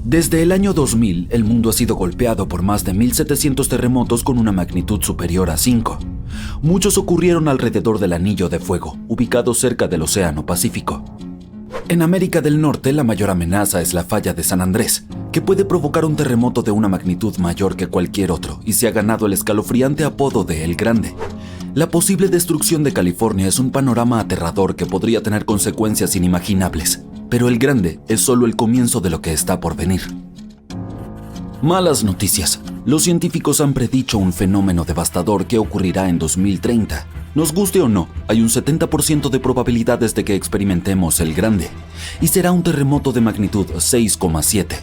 Desde el año 2000, el mundo ha sido golpeado por más de 1.700 terremotos con una magnitud superior a 5. Muchos ocurrieron alrededor del Anillo de Fuego, ubicado cerca del Océano Pacífico. En América del Norte, la mayor amenaza es la falla de San Andrés, que puede provocar un terremoto de una magnitud mayor que cualquier otro y se ha ganado el escalofriante apodo de El Grande. La posible destrucción de California es un panorama aterrador que podría tener consecuencias inimaginables, pero El Grande es solo el comienzo de lo que está por venir. Malas noticias. Los científicos han predicho un fenómeno devastador que ocurrirá en 2030. Nos guste o no, hay un 70% de probabilidades de que experimentemos El Grande, y será un terremoto de magnitud 6,7.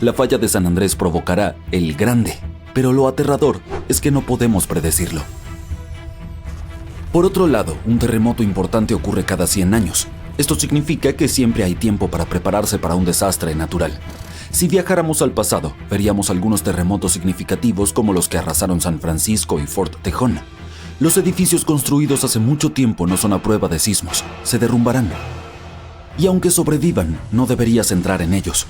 La falla de San Andrés provocará El Grande, pero lo aterrador es que no podemos predecirlo. Por otro lado, un terremoto importante ocurre cada 100 años. Esto significa que siempre hay tiempo para prepararse para un desastre natural. Si viajáramos al pasado, veríamos algunos terremotos significativos como los que arrasaron San Francisco y Fort Tejon. Los edificios construidos hace mucho tiempo no son a prueba de sismos, se derrumbarán. Y aunque sobrevivan, no deberías entrar en ellos.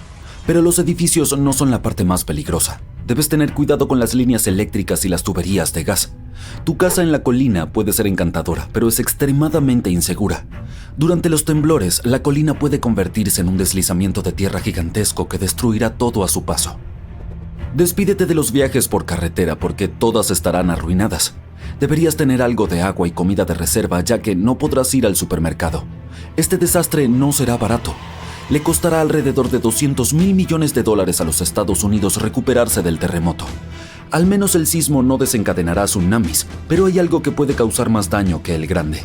Pero los edificios no son la parte más peligrosa. Debes tener cuidado con las líneas eléctricas y las tuberías de gas. Tu casa en la colina puede ser encantadora, pero es extremadamente insegura. Durante los temblores, la colina puede convertirse en un deslizamiento de tierra gigantesco que destruirá todo a su paso. Despídete de los viajes por carretera porque todas estarán arruinadas. Deberías tener algo de agua y comida de reserva ya que no podrás ir al supermercado. Este desastre no será barato. Le costará alrededor de $200 mil millones a los Estados Unidos recuperarse del terremoto. Al menos el sismo no desencadenará tsunamis, pero hay algo que puede causar más daño que El Grande.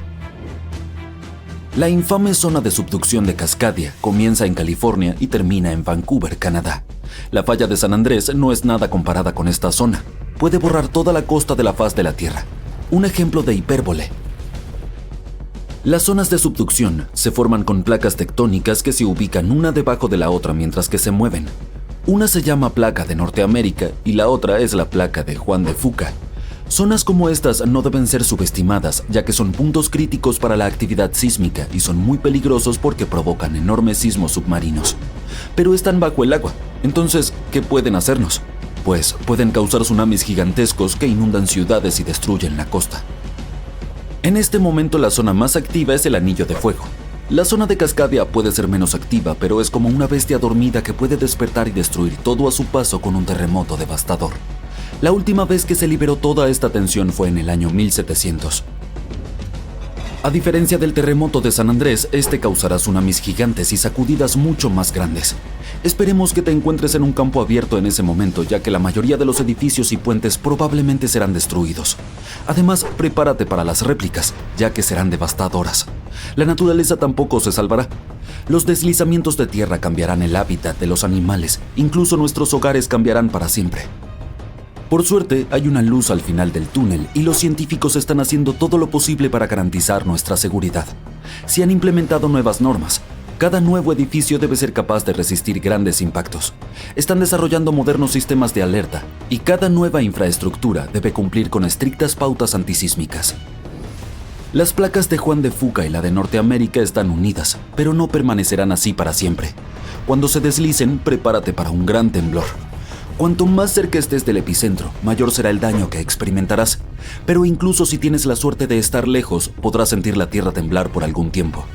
La infame zona de subducción de Cascadia comienza en California y termina en Vancouver, Canadá. La falla de San Andrés no es nada comparada con esta zona. Puede borrar toda la costa de la faz de la Tierra. Un ejemplo de hipérbole. Las zonas de subducción se forman con placas tectónicas que se ubican una debajo de la otra mientras que se mueven. Una se llama placa de Norteamérica y la otra es la placa de Juan de Fuca. Zonas como estas no deben ser subestimadas, ya que son puntos críticos para la actividad sísmica y son muy peligrosos porque provocan enormes sismos submarinos. Pero están bajo el agua, entonces, ¿qué pueden hacernos? Pues pueden causar tsunamis gigantescos que inundan ciudades y destruyen la costa. En este momento la zona más activa es el Anillo de Fuego. La zona de Cascadia puede ser menos activa, pero es como una bestia dormida que puede despertar y destruir todo a su paso con un terremoto devastador. La última vez que se liberó toda esta tensión fue en el año 1700. A diferencia del terremoto de San Andrés, este causará tsunamis gigantes y sacudidas mucho más grandes. Esperemos que te encuentres en un campo abierto en ese momento, ya que la mayoría de los edificios y puentes probablemente serán destruidos. Además, prepárate para las réplicas, ya que serán devastadoras. La naturaleza tampoco se salvará. Los deslizamientos de tierra cambiarán el hábitat de los animales, incluso nuestros hogares cambiarán para siempre. Por suerte, hay una luz al final del túnel y los científicos están haciendo todo lo posible para garantizar nuestra seguridad. Se han implementado nuevas normas. Cada nuevo edificio debe ser capaz de resistir grandes impactos. Están desarrollando modernos sistemas de alerta y cada nueva infraestructura debe cumplir con estrictas pautas antisísmicas. Las placas de Juan de Fuca y la de Norteamérica están unidas, pero no permanecerán así para siempre. Cuando se deslicen, prepárate para un gran temblor. Cuanto más cerca estés del epicentro, mayor será el daño que experimentarás. Pero incluso si tienes la suerte de estar lejos, podrás sentir la tierra temblar por algún tiempo.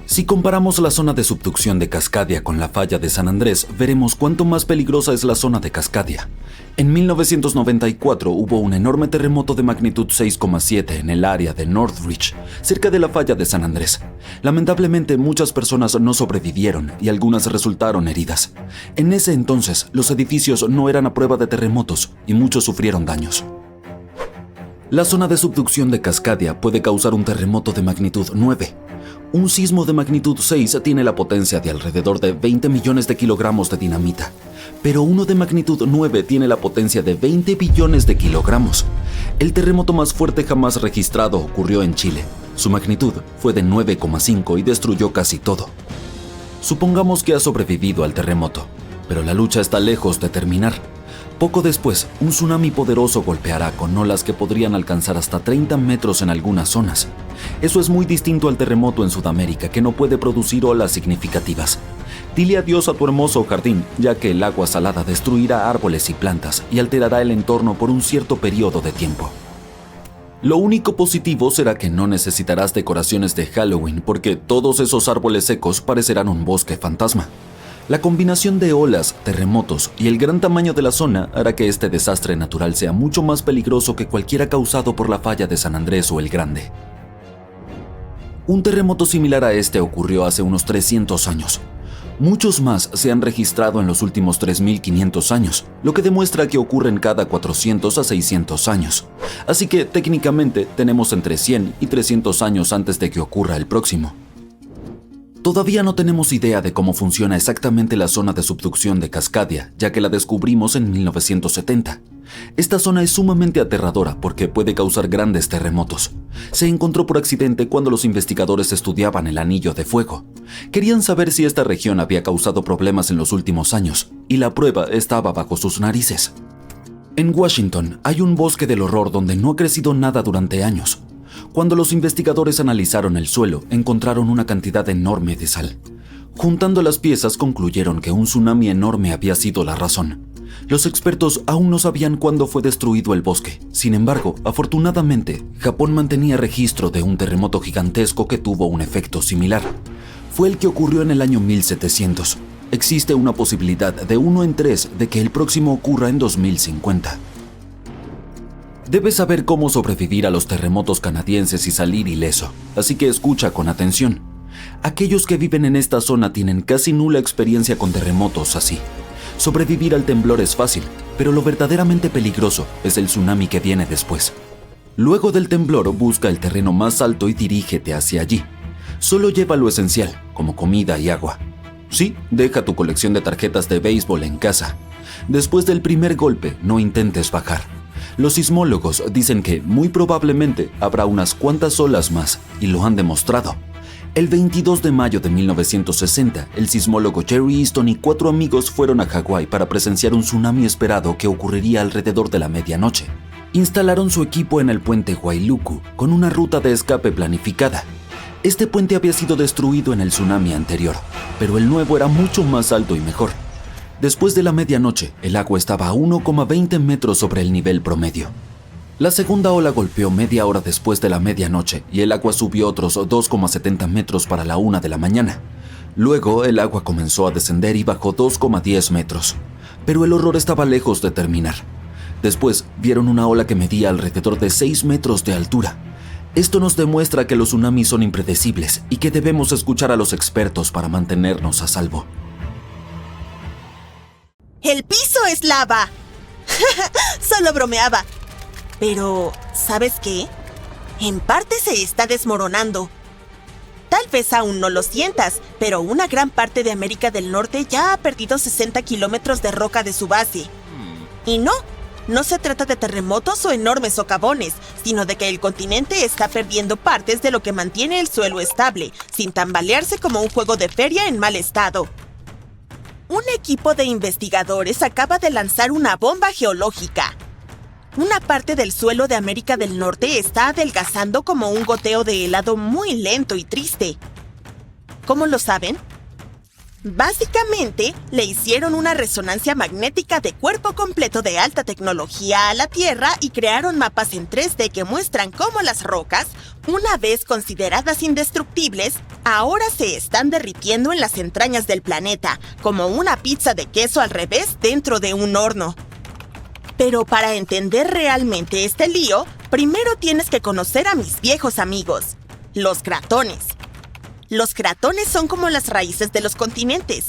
Si comparamos la zona de subducción de Cascadia con la falla de San Andrés, veremos cuánto más peligrosa es la zona de Cascadia. En 1994 hubo un enorme terremoto de magnitud 6,7 en el área de Northridge, cerca de la falla de San Andrés. Lamentablemente, muchas personas no sobrevivieron y algunas resultaron heridas. En ese entonces, los edificios no eran a prueba de terremotos y muchos sufrieron daños. La zona de subducción de Cascadia puede causar un terremoto de magnitud 9. Un sismo de magnitud 6 tiene la potencia de alrededor de 20 millones de kilogramos de dinamita, pero uno de magnitud 9 tiene la potencia de 20 billones de kilogramos. El terremoto más fuerte jamás registrado ocurrió en Chile. Su magnitud fue de 9,5 y destruyó casi todo. Supongamos que has sobrevivido al terremoto, pero la lucha está lejos de terminar. Poco después, un tsunami poderoso golpeará con olas que podrían alcanzar hasta 30 metros en algunas zonas. Eso es muy distinto al terremoto en Sudamérica, que no puede producir olas significativas. Dile adiós a tu hermoso jardín, ya que el agua salada destruirá árboles y plantas y alterará el entorno por un cierto periodo de tiempo. Lo único positivo será que no necesitarás decoraciones de Halloween porque todos esos árboles secos parecerán un bosque fantasma. La combinación de olas, terremotos y el gran tamaño de la zona hará que este desastre natural sea mucho más peligroso que cualquiera causado por la falla de San Andrés o el Grande. Un terremoto similar a este ocurrió hace unos 300 años. Muchos más se han registrado en los últimos 3.500 años, lo que demuestra que ocurren cada 400 a 600 años. Así que técnicamente tenemos entre 100 y 300 años antes de que ocurra el próximo. Todavía no tenemos idea de cómo funciona exactamente la zona de subducción de Cascadia, ya que la descubrimos en 1970. Esta zona es sumamente aterradora porque puede causar grandes terremotos. Se encontró por accidente cuando los investigadores estudiaban el Anillo de Fuego. Querían saber si esta región había causado problemas en los últimos años, y la prueba estaba bajo sus narices. En Washington hay un bosque del horror donde no ha crecido nada durante años. Cuando los investigadores analizaron el suelo, encontraron una cantidad enorme de sal. Juntando las piezas, concluyeron que un tsunami enorme había sido la razón. Los expertos aún no sabían cuándo fue destruido el bosque. Sin embargo, afortunadamente, Japón mantenía registro de un terremoto gigantesco que tuvo un efecto similar. Fue el que ocurrió en el año 1700. Existe una posibilidad de 1 en 3 de que el próximo ocurra en 2050. Debes saber cómo sobrevivir a los terremotos canadienses y salir ileso, así que escucha con atención. Aquellos que viven en esta zona tienen casi nula experiencia con terremotos así. Sobrevivir al temblor es fácil, pero lo verdaderamente peligroso es el tsunami que viene después. Luego del temblor, busca el terreno más alto y dirígete hacia allí. Solo lleva lo esencial, como comida y agua. Sí, deja tu colección de tarjetas de béisbol en casa. Después del primer golpe, no intentes bajar. Los sismólogos dicen que muy probablemente habrá unas cuantas olas más, y lo han demostrado. El 22 de mayo de 1960, el sismólogo Jerry Easton y 4 amigos fueron a Hawái para presenciar un tsunami esperado que ocurriría alrededor de la medianoche. Instalaron su equipo en el puente Wailuku, con una ruta de escape planificada. Este puente había sido destruido en el tsunami anterior, pero el nuevo era mucho más alto y mejor. Después de la medianoche, el agua estaba a 1,20 metros sobre el nivel promedio. La segunda ola golpeó media hora después de la medianoche y el agua subió otros 2,70 metros para la 1 de la mañana. Luego, el agua comenzó a descender y bajó 2,10 metros. Pero el horror estaba lejos de terminar. Después, vieron una ola que medía alrededor de 6 metros de altura. Esto nos demuestra que los tsunamis son impredecibles y que debemos escuchar a los expertos para mantenernos a salvo. ¡El piso es lava! Solo bromeaba. Pero, ¿sabes qué? En parte se está desmoronando. Tal vez aún no lo sientas, pero una gran parte de América del Norte ya ha perdido 60 kilómetros de roca de su base. Y no se trata de terremotos o enormes socavones, sino de que el continente está perdiendo partes de lo que mantiene el suelo estable, sin tambalearse como un juego de feria en mal estado. Un equipo de investigadores acaba de lanzar una bomba geológica. Una parte del suelo de América del Norte está adelgazando como un goteo de helado muy lento y triste. ¿Cómo lo saben? Básicamente, le hicieron una resonancia magnética de cuerpo completo de alta tecnología a la Tierra y crearon mapas en 3D que muestran cómo las rocas, una vez consideradas indestructibles, ahora se están derritiendo en las entrañas del planeta, como una pizza de queso al revés dentro de un horno. Pero para entender realmente este lío, primero tienes que conocer a mis viejos amigos, los cratones. Los cratones son como las raíces de los continentes.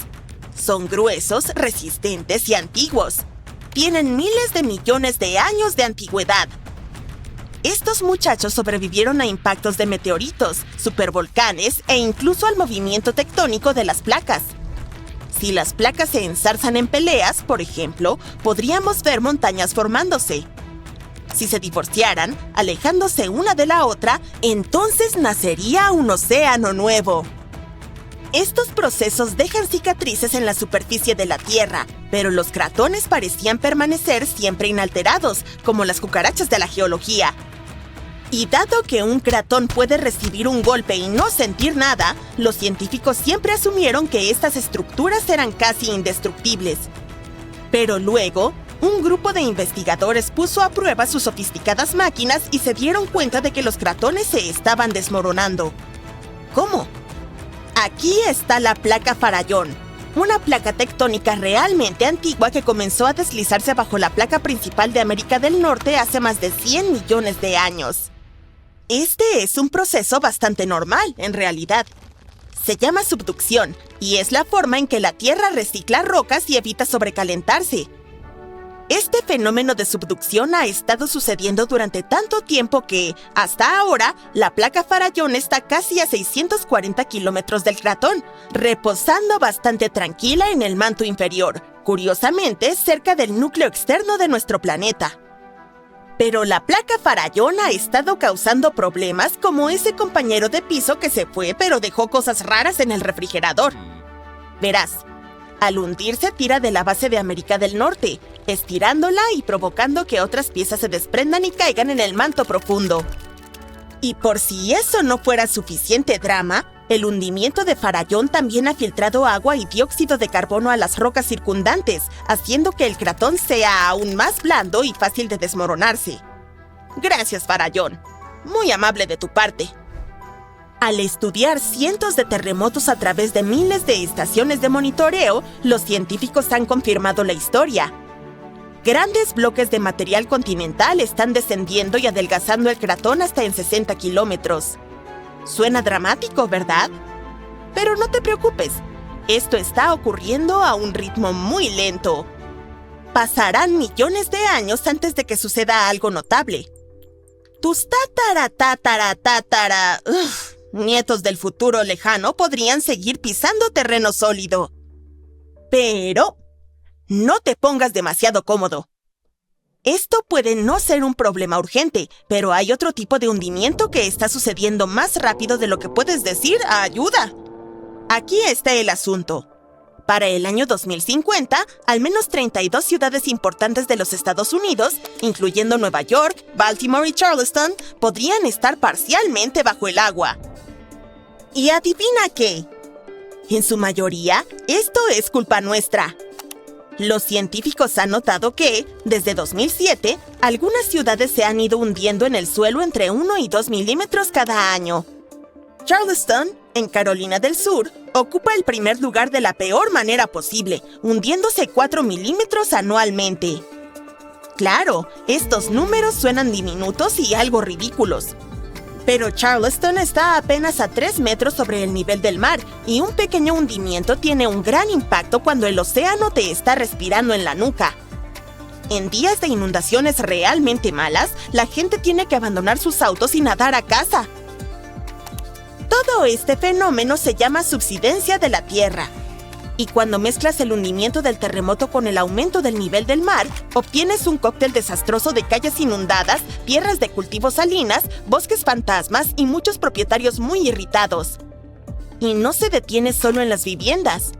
Son gruesos, resistentes y antiguos. Tienen miles de millones de años de antigüedad. Estos muchachos sobrevivieron a impactos de meteoritos, supervolcanes e incluso al movimiento tectónico de las placas. Si las placas se enzarzan en peleas, por ejemplo, podríamos ver montañas formándose. Si se divorciaran, alejándose una de la otra, entonces nacería un océano nuevo. Estos procesos dejan cicatrices en la superficie de la Tierra, pero los cratones parecían permanecer siempre inalterados, como las cucarachas de la geología. Y dado que un cratón puede recibir un golpe y no sentir nada, los científicos siempre asumieron que estas estructuras eran casi indestructibles. Pero luego, un grupo de investigadores puso a prueba sus sofisticadas máquinas y se dieron cuenta de que los cratones se estaban desmoronando. ¿Cómo? Aquí está la placa Farallón, una placa tectónica realmente antigua que comenzó a deslizarse bajo la placa principal de América del Norte hace más de 100 millones de años. Este es un proceso bastante normal, en realidad. Se llama subducción, y es la forma en que la Tierra recicla rocas y evita sobrecalentarse. Este fenómeno de subducción ha estado sucediendo durante tanto tiempo que, hasta ahora, la placa Farallón está casi a 640 kilómetros del cratón, reposando bastante tranquila en el manto inferior, curiosamente cerca del núcleo externo de nuestro planeta. Pero la placa Farallón ha estado causando problemas como ese compañero de piso que se fue pero dejó cosas raras en el refrigerador. Verás, al hundirse tira de la base de América del Norte, estirándola y provocando que otras piezas se desprendan y caigan en el manto profundo. Y por si eso no fuera suficiente drama, el hundimiento de Farallón también ha filtrado agua y dióxido de carbono a las rocas circundantes, haciendo que el cratón sea aún más blando y fácil de desmoronarse. Gracias, Farallón. Muy amable de tu parte. Al estudiar cientos de terremotos a través de miles de estaciones de monitoreo, los científicos han confirmado la historia. Grandes bloques de material continental están descendiendo y adelgazando el cratón hasta en 60 kilómetros. Suena dramático, ¿verdad? Pero no te preocupes, esto está ocurriendo a un ritmo muy lento. Pasarán millones de años antes de que suceda algo notable. Tus nietos del futuro lejano podrían seguir pisando terreno sólido. Pero no te pongas demasiado cómodo. Esto puede no ser un problema urgente, pero hay otro tipo de hundimiento que está sucediendo más rápido de lo que puedes decir ¡ayuda! Aquí está el asunto. Para el año 2050, al menos 32 ciudades importantes de los Estados Unidos, incluyendo Nueva York, Baltimore y Charleston, podrían estar parcialmente bajo el agua. ¿Y adivina qué? En su mayoría, esto es culpa nuestra. Los científicos han notado que, desde 2007, algunas ciudades se han ido hundiendo en el suelo entre 1 y 2 milímetros cada año. Charleston, en Carolina del Sur, ocupa el primer lugar de la peor manera posible, hundiéndose 4 milímetros anualmente. Claro, estos números suenan diminutos y algo ridículos. Pero Charleston está apenas a 3 metros sobre el nivel del mar, y un pequeño hundimiento tiene un gran impacto cuando el océano te está respirando en la nuca. En días de inundaciones realmente malas, la gente tiene que abandonar sus autos y nadar a casa. Todo este fenómeno se llama subsidencia de la Tierra. Y cuando mezclas el hundimiento del terremoto con el aumento del nivel del mar, obtienes un cóctel desastroso de calles inundadas, tierras de cultivo salinas, bosques fantasmas y muchos propietarios muy irritados. Y no se detiene solo en las viviendas.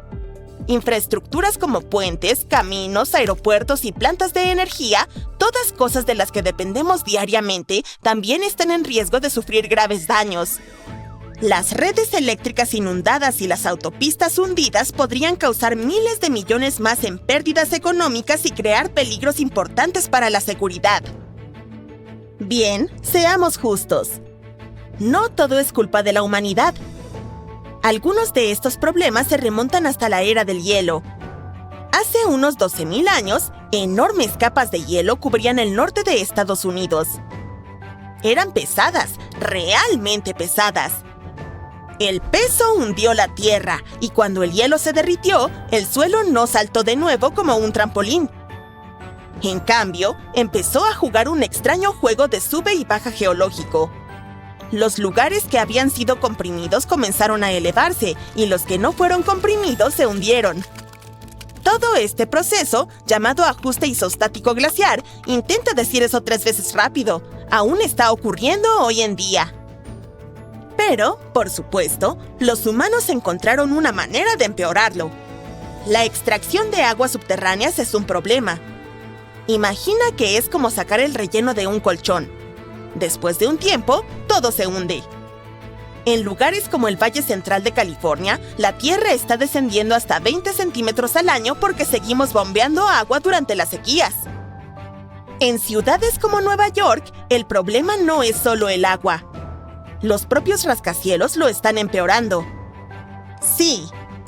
Infraestructuras como puentes, caminos, aeropuertos y plantas de energía, todas cosas de las que dependemos diariamente, también están en riesgo de sufrir graves daños. Las redes eléctricas inundadas y las autopistas hundidas podrían causar miles de millones más en pérdidas económicas y crear peligros importantes para la seguridad. Bien, seamos justos. No todo es culpa de la humanidad. Algunos de estos problemas se remontan hasta la era del hielo. Hace unos 12.000 años, enormes capas de hielo cubrían el norte de Estados Unidos. Eran pesadas, realmente pesadas. El peso hundió la tierra, y cuando el hielo se derritió, el suelo no saltó de nuevo como un trampolín. En cambio, empezó a jugar un extraño juego de sube y baja geológico. Los lugares que habían sido comprimidos comenzaron a elevarse, y los que no fueron comprimidos se hundieron. Todo este proceso, llamado ajuste isostático glaciar, intenta decir eso 3 veces rápido, aún está ocurriendo hoy en día. Pero, por supuesto, los humanos encontraron una manera de empeorarlo. La extracción de aguas subterráneas es un problema. Imagina que es como sacar el relleno de un colchón. Después de un tiempo, todo se hunde. En lugares como el Valle Central de California, la Tierra está descendiendo hasta 20 centímetros al año porque seguimos bombeando agua durante las sequías. En ciudades como Nueva York, el problema no es solo el agua. Los propios rascacielos lo están empeorando. Sí,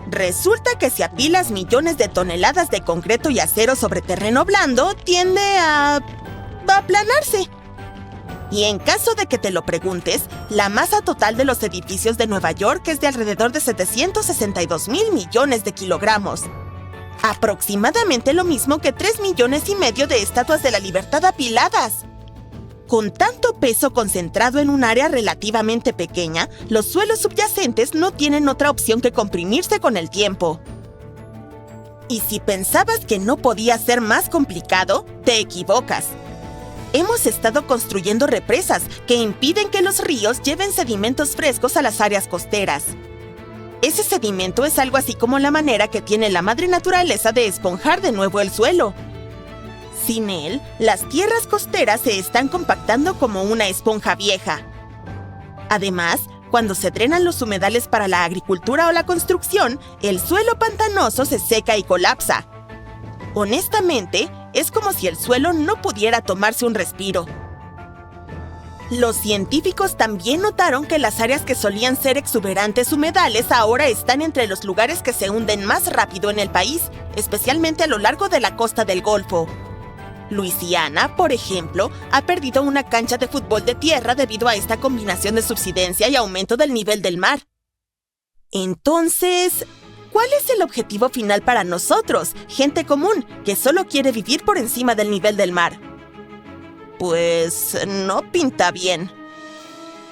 resulta que si apilas millones de toneladas de concreto y acero sobre terreno blando, tiende a aplanarse. Y en caso de que te lo preguntes, la masa total de los edificios de Nueva York es de alrededor de 762 mil millones de kilogramos. Aproximadamente lo mismo que 3,5 millones de estatuas de la libertad apiladas. Con tanto peso concentrado en un área relativamente pequeña, los suelos subyacentes no tienen otra opción que comprimirse con el tiempo. Y si pensabas que no podía ser más complicado, te equivocas. Hemos estado construyendo represas que impiden que los ríos lleven sedimentos frescos a las áreas costeras. Ese sedimento es algo así como la manera que tiene la madre naturaleza de esponjar de nuevo el suelo. Sin él, las tierras costeras se están compactando como una esponja vieja. Además, cuando se drenan los humedales para la agricultura o la construcción, el suelo pantanoso se seca y colapsa. Honestamente, es como si el suelo no pudiera tomarse un respiro. Los científicos también notaron que las áreas que solían ser exuberantes humedales ahora están entre los lugares que se hunden más rápido en el país, especialmente a lo largo de la costa del Golfo. Luisiana, por ejemplo, ha perdido una cancha de fútbol de tierra debido a esta combinación de subsidencia y aumento del nivel del mar. Entonces, ¿cuál es el objetivo final para nosotros, gente común, que solo quiere vivir por encima del nivel del mar? Pues no pinta bien.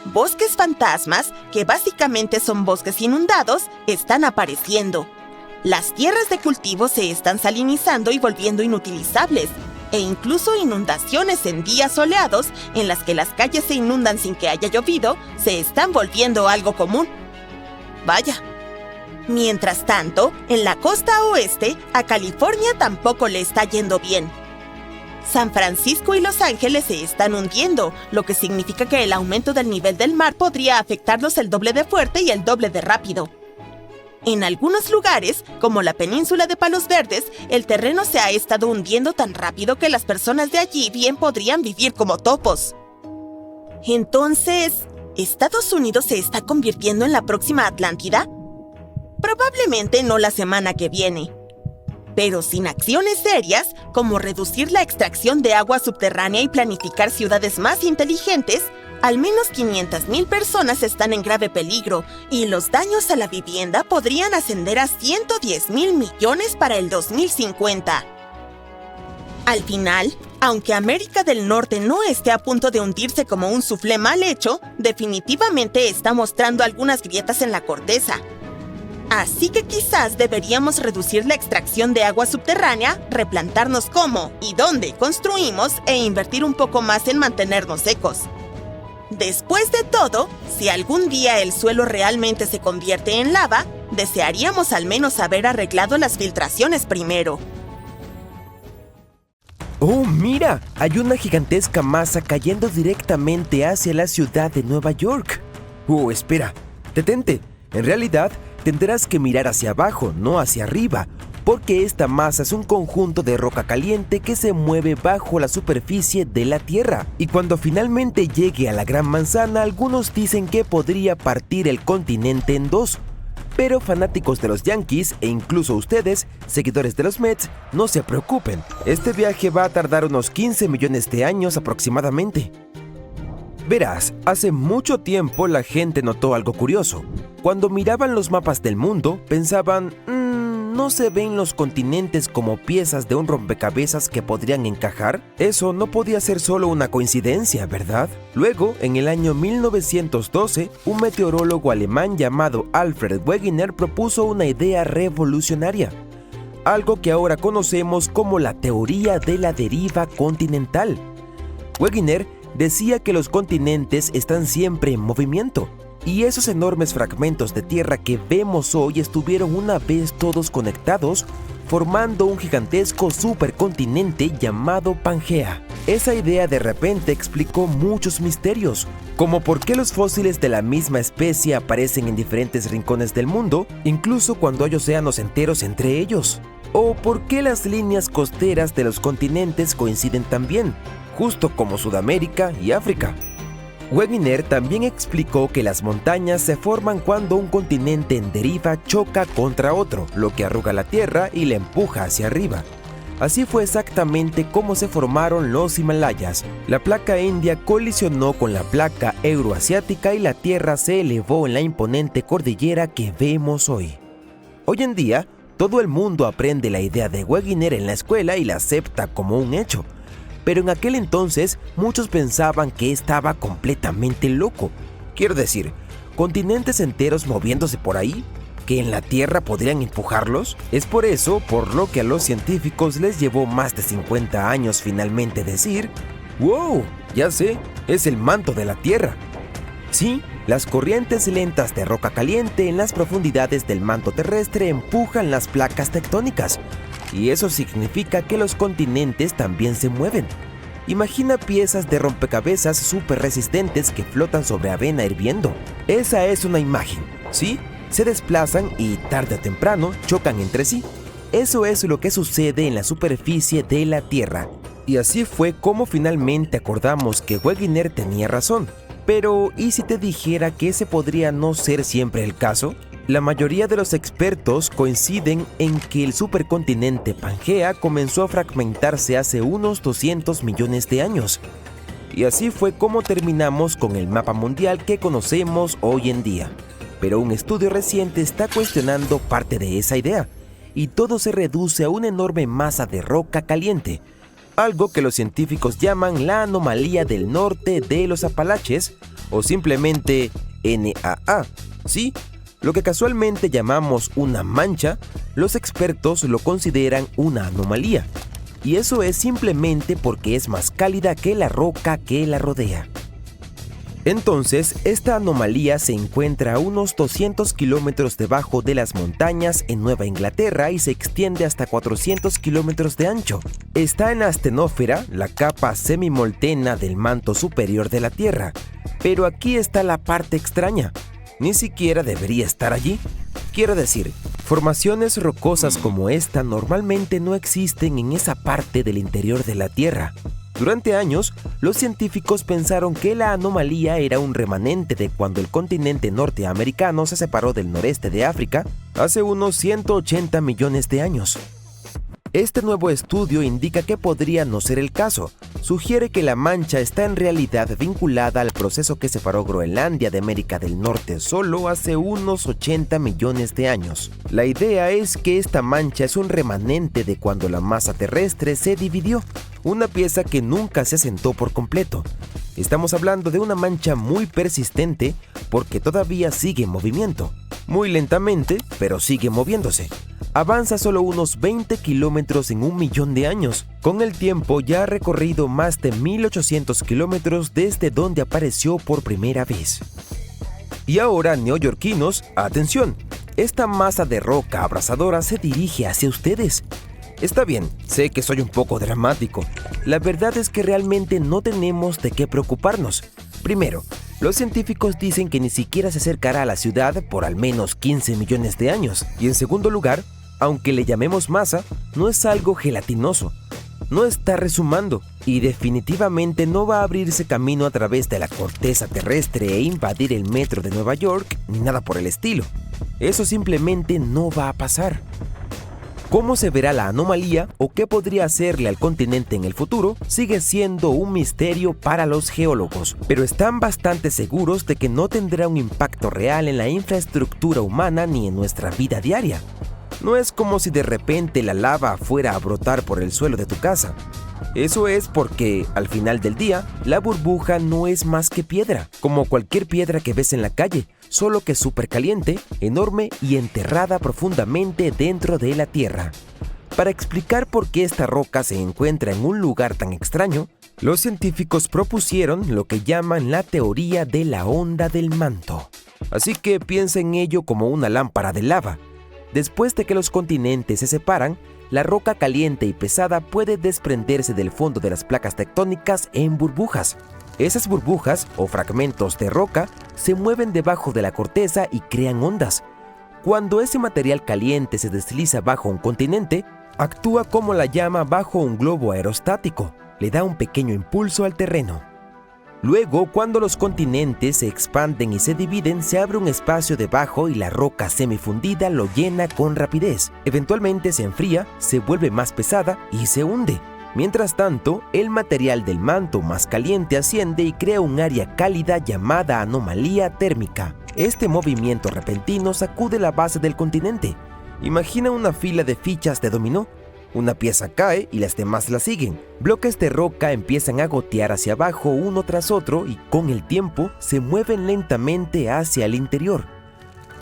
Bosques fantasmas, que básicamente son bosques inundados, están apareciendo. Las tierras de cultivo se están salinizando y volviendo inutilizables, e incluso inundaciones en días soleados, en las que las calles se inundan sin que haya llovido, se están volviendo algo común. Vaya. Mientras tanto, en la costa oeste, a California tampoco le está yendo bien. San Francisco y Los Ángeles se están hundiendo, lo que significa que el aumento del nivel del mar podría afectarlos el doble de fuerte y el doble de rápido. En algunos lugares, como la península de Palos Verdes, el terreno se ha estado hundiendo tan rápido que las personas de allí bien podrían vivir como topos. Entonces, ¿Estados Unidos se está convirtiendo en la próxima Atlántida? Probablemente no la semana que viene. Pero sin acciones serias, como reducir la extracción de agua subterránea y planificar ciudades más inteligentes, al menos 500,000 personas están en grave peligro y los daños a la vivienda podrían ascender a 110,000 millones para el 2050. Al final, aunque América del Norte no esté a punto de hundirse como un suflé mal hecho, definitivamente está mostrando algunas grietas en la corteza. Así que quizás deberíamos reducir la extracción de agua subterránea, replantarnos cómo y dónde construimos e invertir un poco más en mantenernos secos. Después de todo, si algún día el suelo realmente se convierte en lava, desearíamos al menos haber arreglado las filtraciones primero. ¡Oh, mira! Hay una gigantesca masa cayendo directamente hacia la ciudad de Nueva York. ¡Oh, espera! ¡Detente! En realidad, tendrás que mirar hacia abajo, no hacia arriba, porque esta masa es un conjunto de roca caliente que se mueve bajo la superficie de la Tierra. Y cuando finalmente llegue a la Gran Manzana, algunos dicen que podría partir el continente en dos. Pero fanáticos de los Yankees, e incluso ustedes, seguidores de los Mets, no se preocupen. Este viaje va a tardar unos 15 millones de años aproximadamente. Verás, hace mucho tiempo la gente notó algo curioso. Cuando miraban los mapas del mundo, pensaban, ¿no se ven los continentes como piezas de un rompecabezas que podrían encajar? Eso no podía ser solo una coincidencia, ¿verdad? Luego, en el año 1912, un meteorólogo alemán llamado Alfred Wegener propuso una idea revolucionaria, algo que ahora conocemos como la teoría de la deriva continental. Wegener decía que los continentes están siempre en movimiento, y esos enormes fragmentos de tierra que vemos hoy estuvieron una vez todos conectados, formando un gigantesco supercontinente llamado Pangea. Esa idea de repente explicó muchos misterios, como por qué los fósiles de la misma especie aparecen en diferentes rincones del mundo, incluso cuando hay océanos enteros entre ellos, o por qué las líneas costeras de los continentes coinciden también, justo como Sudamérica y África. Wegener también explicó que las montañas se forman cuando un continente en deriva choca contra otro, lo que arruga la Tierra y la empuja hacia arriba. Así fue exactamente como se formaron los Himalayas. La placa india colisionó con la placa euroasiática y la Tierra se elevó en la imponente cordillera que vemos hoy. Hoy en día, todo el mundo aprende la idea de Wegener en la escuela y la acepta como un hecho. Pero en aquel entonces, muchos pensaban que estaba completamente loco. Quiero decir, ¿continentes enteros moviéndose por ahí? ¿Que en la Tierra podrían empujarlos? Es por eso por lo que a los científicos les llevó más de 50 años finalmente decir: ¡wow! Ya sé, es el manto de la Tierra. Sí, las corrientes lentas de roca caliente en las profundidades del manto terrestre empujan las placas tectónicas. Y eso significa que los continentes también se mueven. Imagina piezas de rompecabezas súper resistentes que flotan sobre avena hirviendo. Esa es una imagen, ¿sí? Se desplazan y tarde o temprano chocan entre sí. Eso es lo que sucede en la superficie de la Tierra. Y así fue como finalmente acordamos que Wegener tenía razón. Pero, ¿y si te dijera que ese podría no ser siempre el caso? La mayoría de los expertos coinciden en que el supercontinente Pangea comenzó a fragmentarse hace unos 200 millones de años. Y así fue como terminamos con el mapa mundial que conocemos hoy en día. Pero un estudio reciente está cuestionando parte de esa idea, y todo se reduce a una enorme masa de roca caliente, algo que los científicos llaman la anomalía del norte de los Apalaches, o simplemente NAA, ¿sí? Lo que casualmente llamamos una mancha, los expertos lo consideran una anomalía, y eso es simplemente porque es más cálida que la roca que la rodea. Entonces, esta anomalía se encuentra a unos 200 kilómetros debajo de las montañas en Nueva Inglaterra y se extiende hasta 400 kilómetros de ancho. Está en la astenósfera, la capa semimoltena del manto superior de la Tierra. Pero aquí está la parte extraña. Ni siquiera debería estar allí. Quiero decir, formaciones rocosas como esta normalmente no existen en esa parte del interior de la Tierra. Durante años, los científicos pensaron que la anomalía era un remanente de cuando el continente norteamericano se separó del noreste de África hace unos 180 millones de años. Este nuevo estudio indica que podría no ser el caso. Sugiere que la mancha está en realidad vinculada al proceso que separó Groenlandia de América del Norte solo hace unos 80 millones de años. La idea es que esta mancha es un remanente de cuando la masa terrestre se dividió, una pieza que nunca se asentó por completo. Estamos hablando de una mancha muy persistente porque todavía sigue en movimiento. Muy lentamente, pero sigue moviéndose. Avanza solo unos 20 kilómetros en 1.000.000 de años. Con el tiempo ya ha recorrido más de 1.800 kilómetros desde donde apareció por primera vez. Y ahora, neoyorquinos, atención, esta masa de roca abrasadora se dirige hacia ustedes. Está bien, sé que soy un poco dramático. La verdad es que realmente no tenemos de qué preocuparnos. Primero, los científicos dicen que ni siquiera se acercará a la ciudad por al menos 15 millones de años. Y en segundo lugar, aunque le llamemos masa, no es algo gelatinoso. No está resumando y definitivamente no va a abrirse camino a través de la corteza terrestre e invadir el metro de Nueva York ni nada por el estilo. Eso simplemente no va a pasar. ¿Cómo se verá la anomalía o qué podría hacerle al continente en el futuro? Sigue siendo un misterio para los geólogos, pero están bastante seguros de que no tendrá un impacto real en la infraestructura humana ni en nuestra vida diaria. No es como si de repente la lava fuera a brotar por el suelo de tu casa. Eso es porque, al final del día, la burbuja no es más que piedra, como cualquier piedra que ves en la calle, solo que súper caliente, enorme y enterrada profundamente dentro de la tierra. Para explicar por qué esta roca se encuentra en un lugar tan extraño, los científicos propusieron lo que llaman la teoría de la onda del manto. Así que piensa en ello como una lámpara de lava. Después de que los continentes se separan, la roca caliente y pesada puede desprenderse del fondo de las placas tectónicas en burbujas. Esas burbujas, o fragmentos de roca, se mueven debajo de la corteza y crean ondas. Cuando ese material caliente se desliza bajo un continente, actúa como la llama bajo un globo aerostático, le da un pequeño impulso al terreno. Luego, cuando los continentes se expanden y se dividen, se abre un espacio debajo y la roca semifundida lo llena con rapidez. Eventualmente se enfría, se vuelve más pesada y se hunde. Mientras tanto, el material del manto más caliente asciende y crea un área cálida llamada anomalía térmica. Este movimiento repentino sacude la base del continente. Imagina una fila de fichas de dominó. Una pieza cae y las demás la siguen. Bloques de roca empiezan a gotear hacia abajo uno tras otro y con el tiempo se mueven lentamente hacia el interior.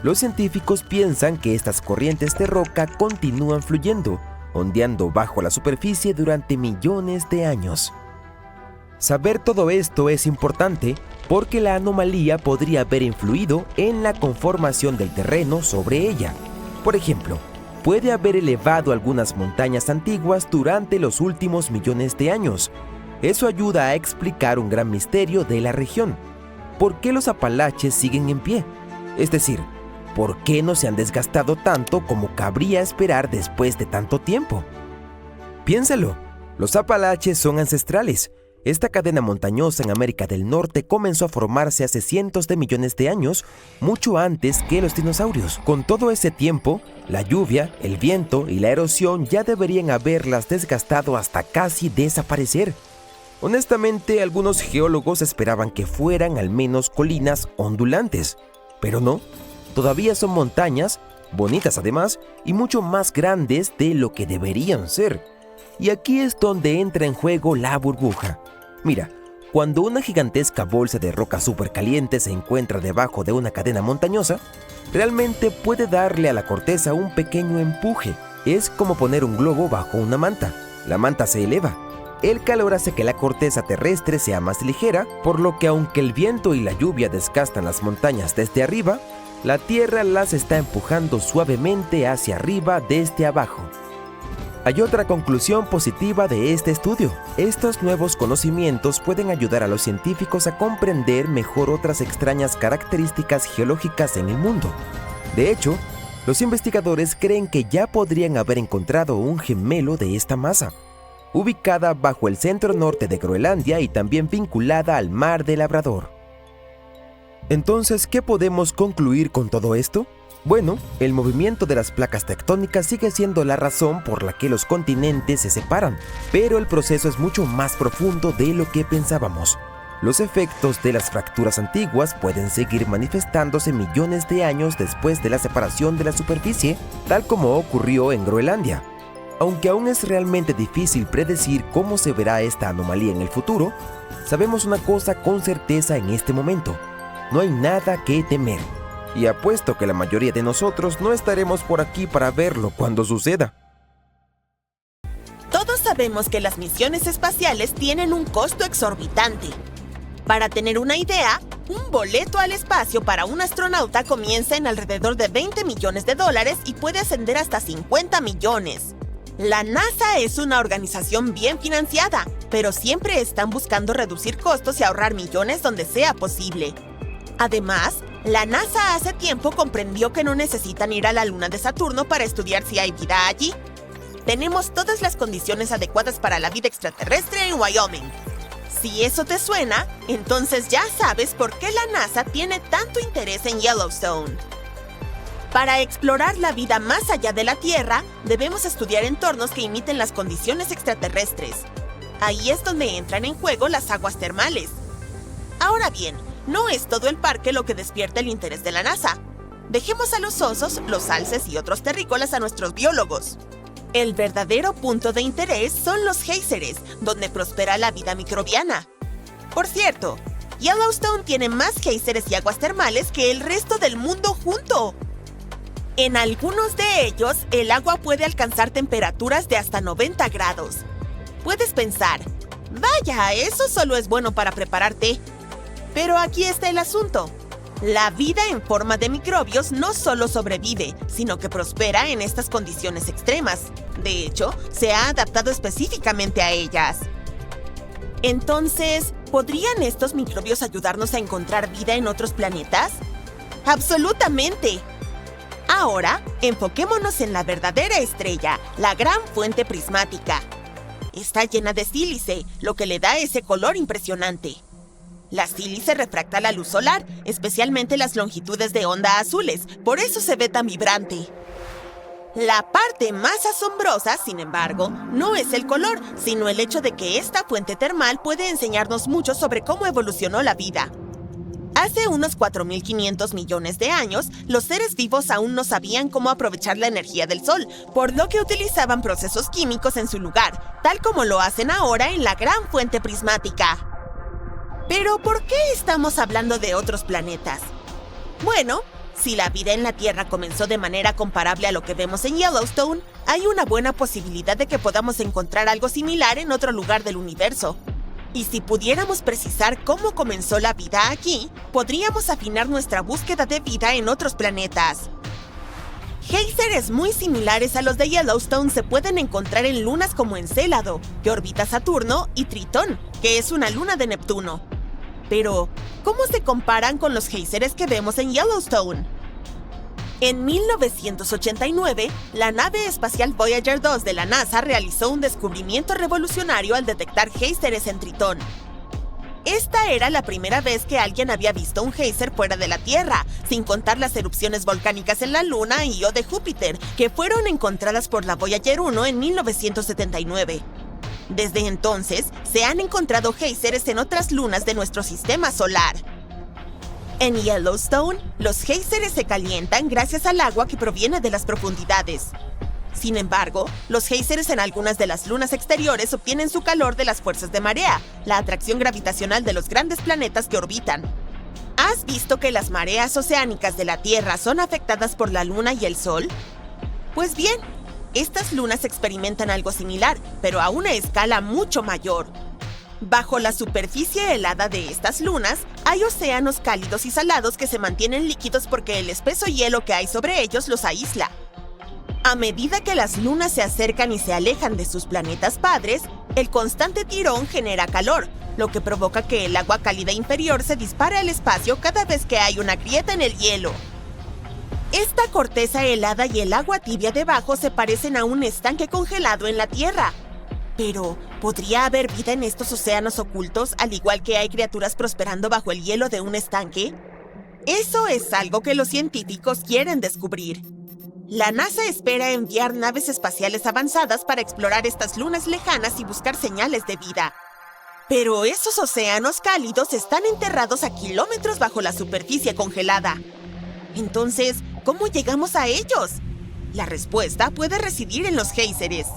Los científicos piensan que estas corrientes de roca continúan fluyendo, ondeando bajo la superficie durante millones de años. Saber todo esto es importante porque la anomalía podría haber influido en la conformación del terreno sobre ella. Por ejemplo, puede haber elevado algunas montañas antiguas durante los últimos millones de años. Eso ayuda a explicar un gran misterio de la región. ¿Por qué los Apalaches siguen en pie? Es decir, ¿por qué no se han desgastado tanto como cabría esperar después de tanto tiempo? Piénsalo, los Apalaches son ancestrales. Esta cadena montañosa en América del Norte comenzó a formarse hace cientos de millones de años, mucho antes que los dinosaurios. Con todo ese tiempo, la lluvia, el viento y la erosión ya deberían haberlas desgastado hasta casi desaparecer. Honestamente, algunos geólogos esperaban que fueran al menos colinas ondulantes, pero no, todavía son montañas, bonitas además, y mucho más grandes de lo que deberían ser. Y aquí es donde entra en juego la burbuja. Mira, cuando una gigantesca bolsa de roca supercaliente se encuentra debajo de una cadena montañosa, realmente puede darle a la corteza un pequeño empuje. Es como poner un globo bajo una manta. La manta se eleva. El calor hace que la corteza terrestre sea más ligera, por lo que aunque el viento y la lluvia desgastan las montañas desde arriba, la Tierra las está empujando suavemente hacia arriba desde abajo. Hay otra conclusión positiva de este estudio. Estos nuevos conocimientos pueden ayudar a los científicos a comprender mejor otras extrañas características geológicas en el mundo. De hecho, los investigadores creen que ya podrían haber encontrado un gemelo de esta masa, ubicada bajo el centro norte de Groenlandia y también vinculada al mar de Labrador. Entonces, ¿qué podemos concluir con todo esto? Bueno, el movimiento de las placas tectónicas sigue siendo la razón por la que los continentes se separan, pero el proceso es mucho más profundo de lo que pensábamos. Los efectos de las fracturas antiguas pueden seguir manifestándose millones de años después de la separación de la superficie, tal como ocurrió en Groenlandia. Aunque aún es realmente difícil predecir cómo se verá esta anomalía en el futuro, sabemos una cosa con certeza en este momento: no hay nada que temer. Y apuesto que la mayoría de nosotros no estaremos por aquí para verlo cuando suceda. Todos sabemos que las misiones espaciales tienen un costo exorbitante. Para tener una idea, un boleto al espacio para un astronauta comienza en alrededor de $20 millones y puede ascender hasta 50 millones. La NASA es una organización bien financiada, pero siempre están buscando reducir costos y ahorrar millones donde sea posible. Además, la NASA hace tiempo comprendió que no necesitan ir a la luna de Saturno para estudiar si hay vida allí. Tenemos todas las condiciones adecuadas para la vida extraterrestre en Wyoming. Si eso te suena, entonces ya sabes por qué la NASA tiene tanto interés en Yellowstone. Para explorar la vida más allá de la Tierra, debemos estudiar entornos que imiten las condiciones extraterrestres. Ahí es donde entran en juego las aguas termales. Ahora bien, no es todo el parque lo que despierta el interés de la NASA. Dejemos a los osos, los alces y otros terrícolas a nuestros biólogos. El verdadero punto de interés son los géiseres, donde prospera la vida microbiana. Por cierto, Yellowstone tiene más géiseres y aguas termales que el resto del mundo junto. En algunos de ellos, el agua puede alcanzar temperaturas de hasta 90 grados. Puedes pensar, vaya, eso solo es bueno para preparar té. Pero aquí está el asunto. La vida en forma de microbios no solo sobrevive, sino que prospera en estas condiciones extremas. De hecho, se ha adaptado específicamente a ellas. Entonces, ¿podrían estos microbios ayudarnos a encontrar vida en otros planetas? ¡Absolutamente! Ahora, enfoquémonos en la verdadera estrella, la gran fuente prismática. Está llena de sílice, lo que le da ese color impresionante. La sílice refracta la luz solar, especialmente las longitudes de onda azules, por eso se ve tan vibrante. La parte más asombrosa, sin embargo, no es el color, sino el hecho de que esta fuente termal puede enseñarnos mucho sobre cómo evolucionó la vida. Hace unos 4.500 millones de años, los seres vivos aún no sabían cómo aprovechar la energía del sol, por lo que utilizaban procesos químicos en su lugar, tal como lo hacen ahora en la gran fuente prismática. Pero, ¿por qué estamos hablando de otros planetas? Bueno, si la vida en la Tierra comenzó de manera comparable a lo que vemos en Yellowstone, hay una buena posibilidad de que podamos encontrar algo similar en otro lugar del universo. Y si pudiéramos precisar cómo comenzó la vida aquí, podríamos afinar nuestra búsqueda de vida en otros planetas. Géiseres muy similares a los de Yellowstone se pueden encontrar en lunas como Encélado, que orbita Saturno, y Tritón, que es una luna de Neptuno. Pero, ¿cómo se comparan con los géiseres que vemos en Yellowstone? En 1989, la nave espacial Voyager 2 de la NASA realizó un descubrimiento revolucionario al detectar géiseres en Tritón. Esta era la primera vez que alguien había visto un géiser fuera de la Tierra, sin contar las erupciones volcánicas en la Luna y o de Júpiter, que fueron encontradas por la Voyager 1 en 1979. Desde entonces, se han encontrado géiseres en otras lunas de nuestro sistema solar. En Yellowstone, los géiseres se calientan gracias al agua que proviene de las profundidades. Sin embargo, los géiseres en algunas de las lunas exteriores obtienen su calor de las fuerzas de marea, la atracción gravitacional de los grandes planetas que orbitan. ¿Has visto que las mareas oceánicas de la Tierra son afectadas por la Luna y el Sol? Pues bien, estas lunas experimentan algo similar, pero a una escala mucho mayor. Bajo la superficie helada de estas lunas, hay océanos cálidos y salados que se mantienen líquidos porque el espeso hielo que hay sobre ellos los aísla. A medida que las lunas se acercan y se alejan de sus planetas padres, el constante tirón genera calor, lo que provoca que el agua cálida inferior se dispare al espacio cada vez que hay una grieta en el hielo. Esta corteza helada y el agua tibia debajo se parecen a un estanque congelado en la Tierra. Pero, ¿podría haber vida en estos océanos ocultos, al igual que hay criaturas prosperando bajo el hielo de un estanque? Eso es algo que los científicos quieren descubrir. La NASA espera enviar naves espaciales avanzadas para explorar estas lunas lejanas y buscar señales de vida. Pero esos océanos cálidos están enterrados a kilómetros bajo la superficie congelada. Entonces, ¿cómo llegamos a ellos? La respuesta puede residir en los géiseres.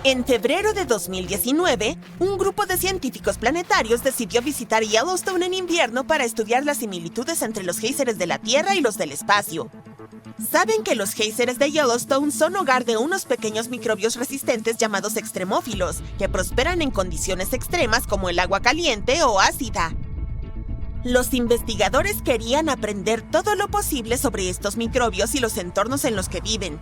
En febrero de 2019, un grupo de científicos planetarios decidió visitar Yellowstone en invierno para estudiar las similitudes entre los géiseres de la Tierra y los del espacio. Saben que los géiseres de Yellowstone son hogar de unos pequeños microbios resistentes llamados extremófilos, que prosperan en condiciones extremas como el agua caliente o ácida. Los investigadores querían aprender todo lo posible sobre estos microbios y los entornos en los que viven.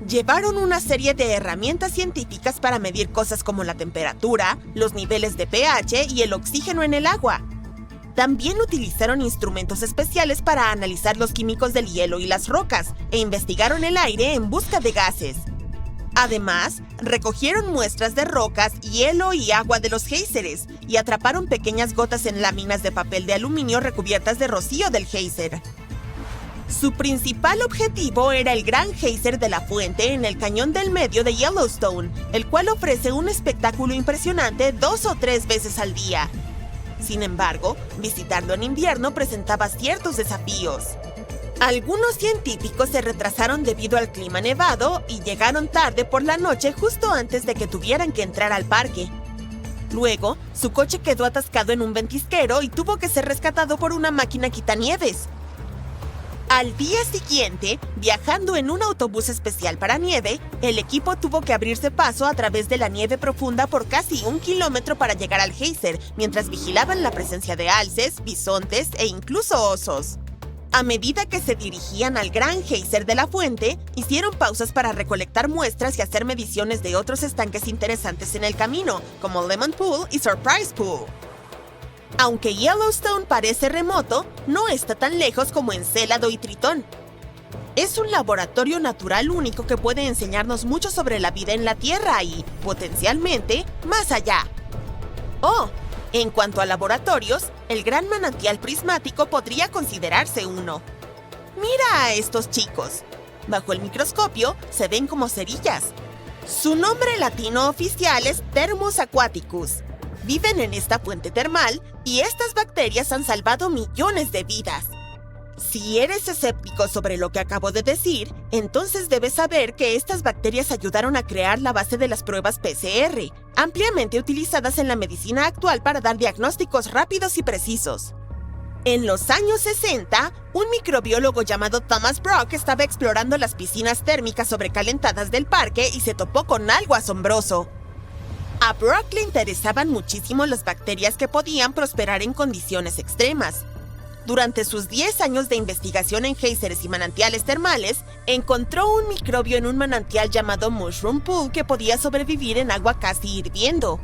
Llevaron una serie de herramientas científicas para medir cosas como la temperatura, los niveles de pH y el oxígeno en el agua. También utilizaron instrumentos especiales para analizar los químicos del hielo y las rocas, e investigaron el aire en busca de gases. Además, recogieron muestras de rocas, hielo y agua de los géiseres, y atraparon pequeñas gotas en láminas de papel de aluminio recubiertas de rocío del géiser. Su principal objetivo era el gran géiser de la fuente en el cañón del medio de Yellowstone, el cual ofrece un espectáculo impresionante 2 o 3 veces al día. Sin embargo, visitarlo en invierno presentaba ciertos desafíos. Algunos científicos se retrasaron debido al clima nevado y llegaron tarde por la noche justo antes de que tuvieran que entrar al parque. Luego, su coche quedó atascado en un ventisquero y tuvo que ser rescatado por una máquina quitanieves. Al día siguiente, viajando en un autobús especial para nieve, el equipo tuvo que abrirse paso a través de la nieve profunda por casi 1 kilómetro para llegar al geyser, mientras vigilaban la presencia de alces, bisontes e incluso osos. A medida que se dirigían al gran geyser de la fuente, hicieron pausas para recolectar muestras y hacer mediciones de otros estanques interesantes en el camino, como Lemon Pool y Surprise Pool. Aunque Yellowstone parece remoto, no está tan lejos como Encélado y Tritón. Es un laboratorio natural único que puede enseñarnos mucho sobre la vida en la Tierra y, potencialmente, más allá. Oh, en cuanto a laboratorios, el Gran Manantial Prismático podría considerarse uno. Mira a estos chicos. Bajo el microscopio se ven como cerillas. Su nombre latino oficial es Thermus aquaticus. Viven en esta fuente termal y estas bacterias han salvado millones de vidas. Si eres escéptico sobre lo que acabo de decir, entonces debes saber que estas bacterias ayudaron a crear la base de las pruebas PCR, ampliamente utilizadas en la medicina actual para dar diagnósticos rápidos y precisos. En los años 60, un microbiólogo llamado Thomas Brock estaba explorando las piscinas térmicas sobrecalentadas del parque y se topó con algo asombroso. A Brock le interesaban muchísimo las bacterias que podían prosperar en condiciones extremas. Durante sus 10 años de investigación en géiseres y manantiales termales, encontró un microbio en un manantial llamado Mushroom Pool que podía sobrevivir en agua casi hirviendo.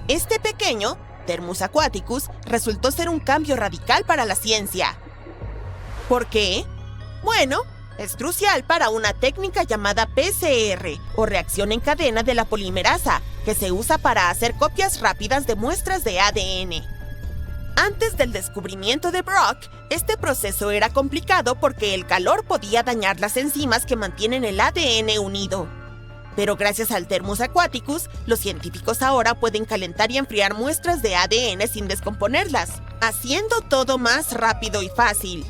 Este pequeño, Thermus aquaticus, resultó ser un cambio radical para la ciencia. ¿Por qué? Bueno, es crucial para una técnica llamada PCR, o reacción en cadena de la polimerasa, que se usa para hacer copias rápidas de muestras de ADN. Antes del descubrimiento de Brock, este proceso era complicado porque el calor podía dañar las enzimas que mantienen el ADN unido. Pero gracias al Thermus aquaticus, los científicos ahora pueden calentar y enfriar muestras de ADN sin descomponerlas, haciendo todo más rápido y fácil.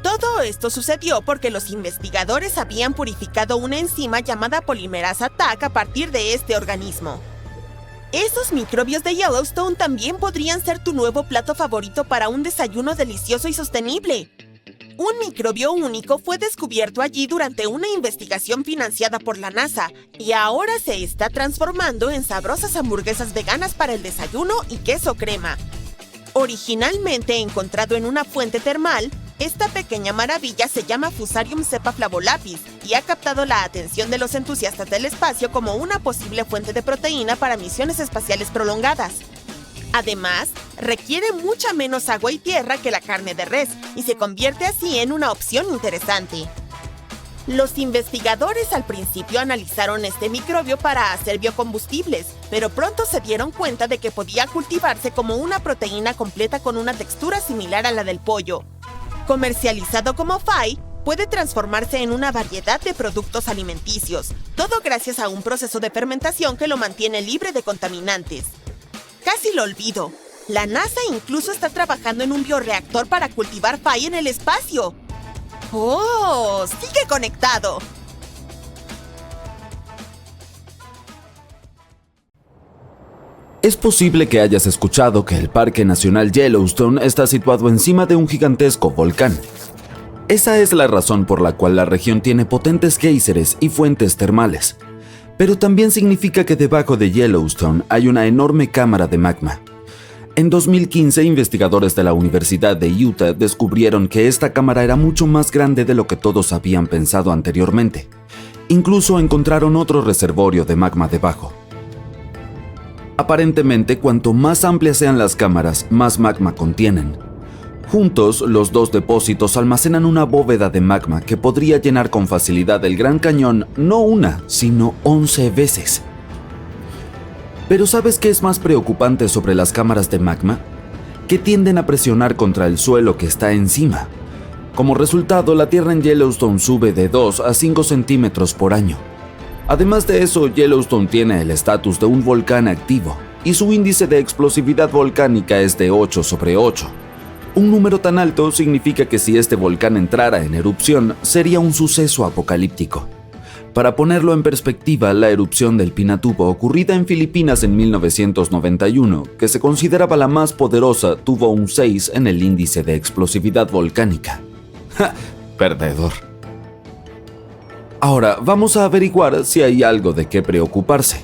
Todo esto sucedió porque los investigadores habían purificado una enzima llamada polimerasa TAC a partir de este organismo. Esos microbios de Yellowstone también podrían ser tu nuevo plato favorito para un desayuno delicioso y sostenible. Un microbio único fue descubierto allí durante una investigación financiada por la NASA y ahora se está transformando en sabrosas hamburguesas veganas para el desayuno y queso crema. Originalmente encontrado en una fuente termal, esta pequeña maravilla se llama Fusarium cepa flavolapis y ha captado la atención de los entusiastas del espacio como una posible fuente de proteína para misiones espaciales prolongadas. Además, requiere mucha menos agua y tierra que la carne de res y se convierte así en una opción interesante. Los investigadores al principio analizaron este microbio para hacer biocombustibles, pero pronto se dieron cuenta de que podía cultivarse como una proteína completa con una textura similar a la del pollo. Comercializado como FAI, puede transformarse en una variedad de productos alimenticios, todo gracias a un proceso de fermentación que lo mantiene libre de contaminantes. Casi lo olvido, la NASA incluso está trabajando en un bioreactor para cultivar FAI en el espacio. ¡Oh! ¡Sigue conectado! Es posible que hayas escuchado que el Parque Nacional Yellowstone está situado encima de un gigantesco volcán. Esa es la razón por la cual la región tiene potentes géiseres y fuentes termales. Pero también significa que debajo de Yellowstone hay una enorme cámara de magma. En 2015, investigadores de la Universidad de Utah descubrieron que esta cámara era mucho más grande de lo que todos habían pensado anteriormente. Incluso encontraron otro reservorio de magma debajo. Aparentemente, cuanto más amplias sean las cámaras, más magma contienen. Juntos, los dos depósitos almacenan una bóveda de magma que podría llenar con facilidad el Gran Cañón no una, sino 11 veces. Pero ¿sabes qué es más preocupante sobre las cámaras de magma? Que tienden a presionar contra el suelo que está encima. Como resultado, la tierra en Yellowstone sube de 2 a 5 centímetros por año. Además de eso, Yellowstone tiene el estatus de un volcán activo y su índice de explosividad volcánica es de 8/8. Un número tan alto significa que si este volcán entrara en erupción, sería un suceso apocalíptico. Para ponerlo en perspectiva, la erupción del Pinatubo ocurrida en Filipinas en 1991, que se consideraba la más poderosa, tuvo un 6 en el índice de explosividad volcánica. ¡Ja! perdedor. Ahora, vamos a averiguar si hay algo de qué preocuparse.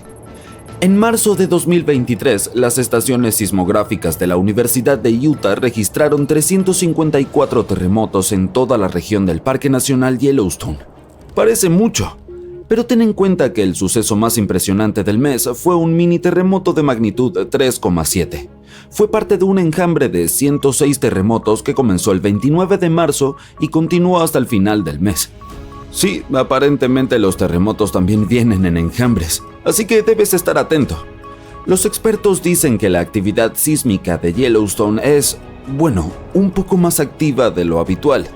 En marzo de 2023, las estaciones sismográficas de la Universidad de Utah registraron 354 terremotos en toda la región del Parque Nacional Yellowstone. Parece mucho, pero ten en cuenta que el suceso más impresionante del mes fue un mini terremoto de magnitud 3,7. Fue parte de un enjambre de 106 terremotos que comenzó el 29 de marzo y continuó hasta el final del mes. Sí, aparentemente los terremotos también vienen en enjambres, así que debes estar atento. Los expertos dicen que la actividad sísmica de Yellowstone es, un poco más activa de lo habitual,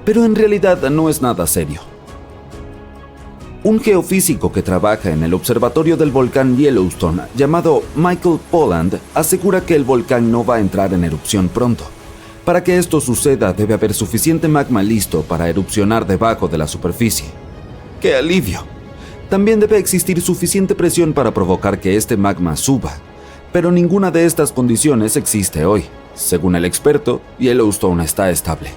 pero en realidad no es nada serio. Un geofísico que trabaja en el observatorio del volcán Yellowstone, llamado Michael Polland, asegura que el volcán no va a entrar en erupción pronto. Para que esto suceda, debe haber suficiente magma listo para erupcionar debajo de la superficie. ¡Qué alivio! También debe existir suficiente presión para provocar que este magma suba, pero ninguna de estas condiciones existe hoy. Según el experto, Yellowstone está estable.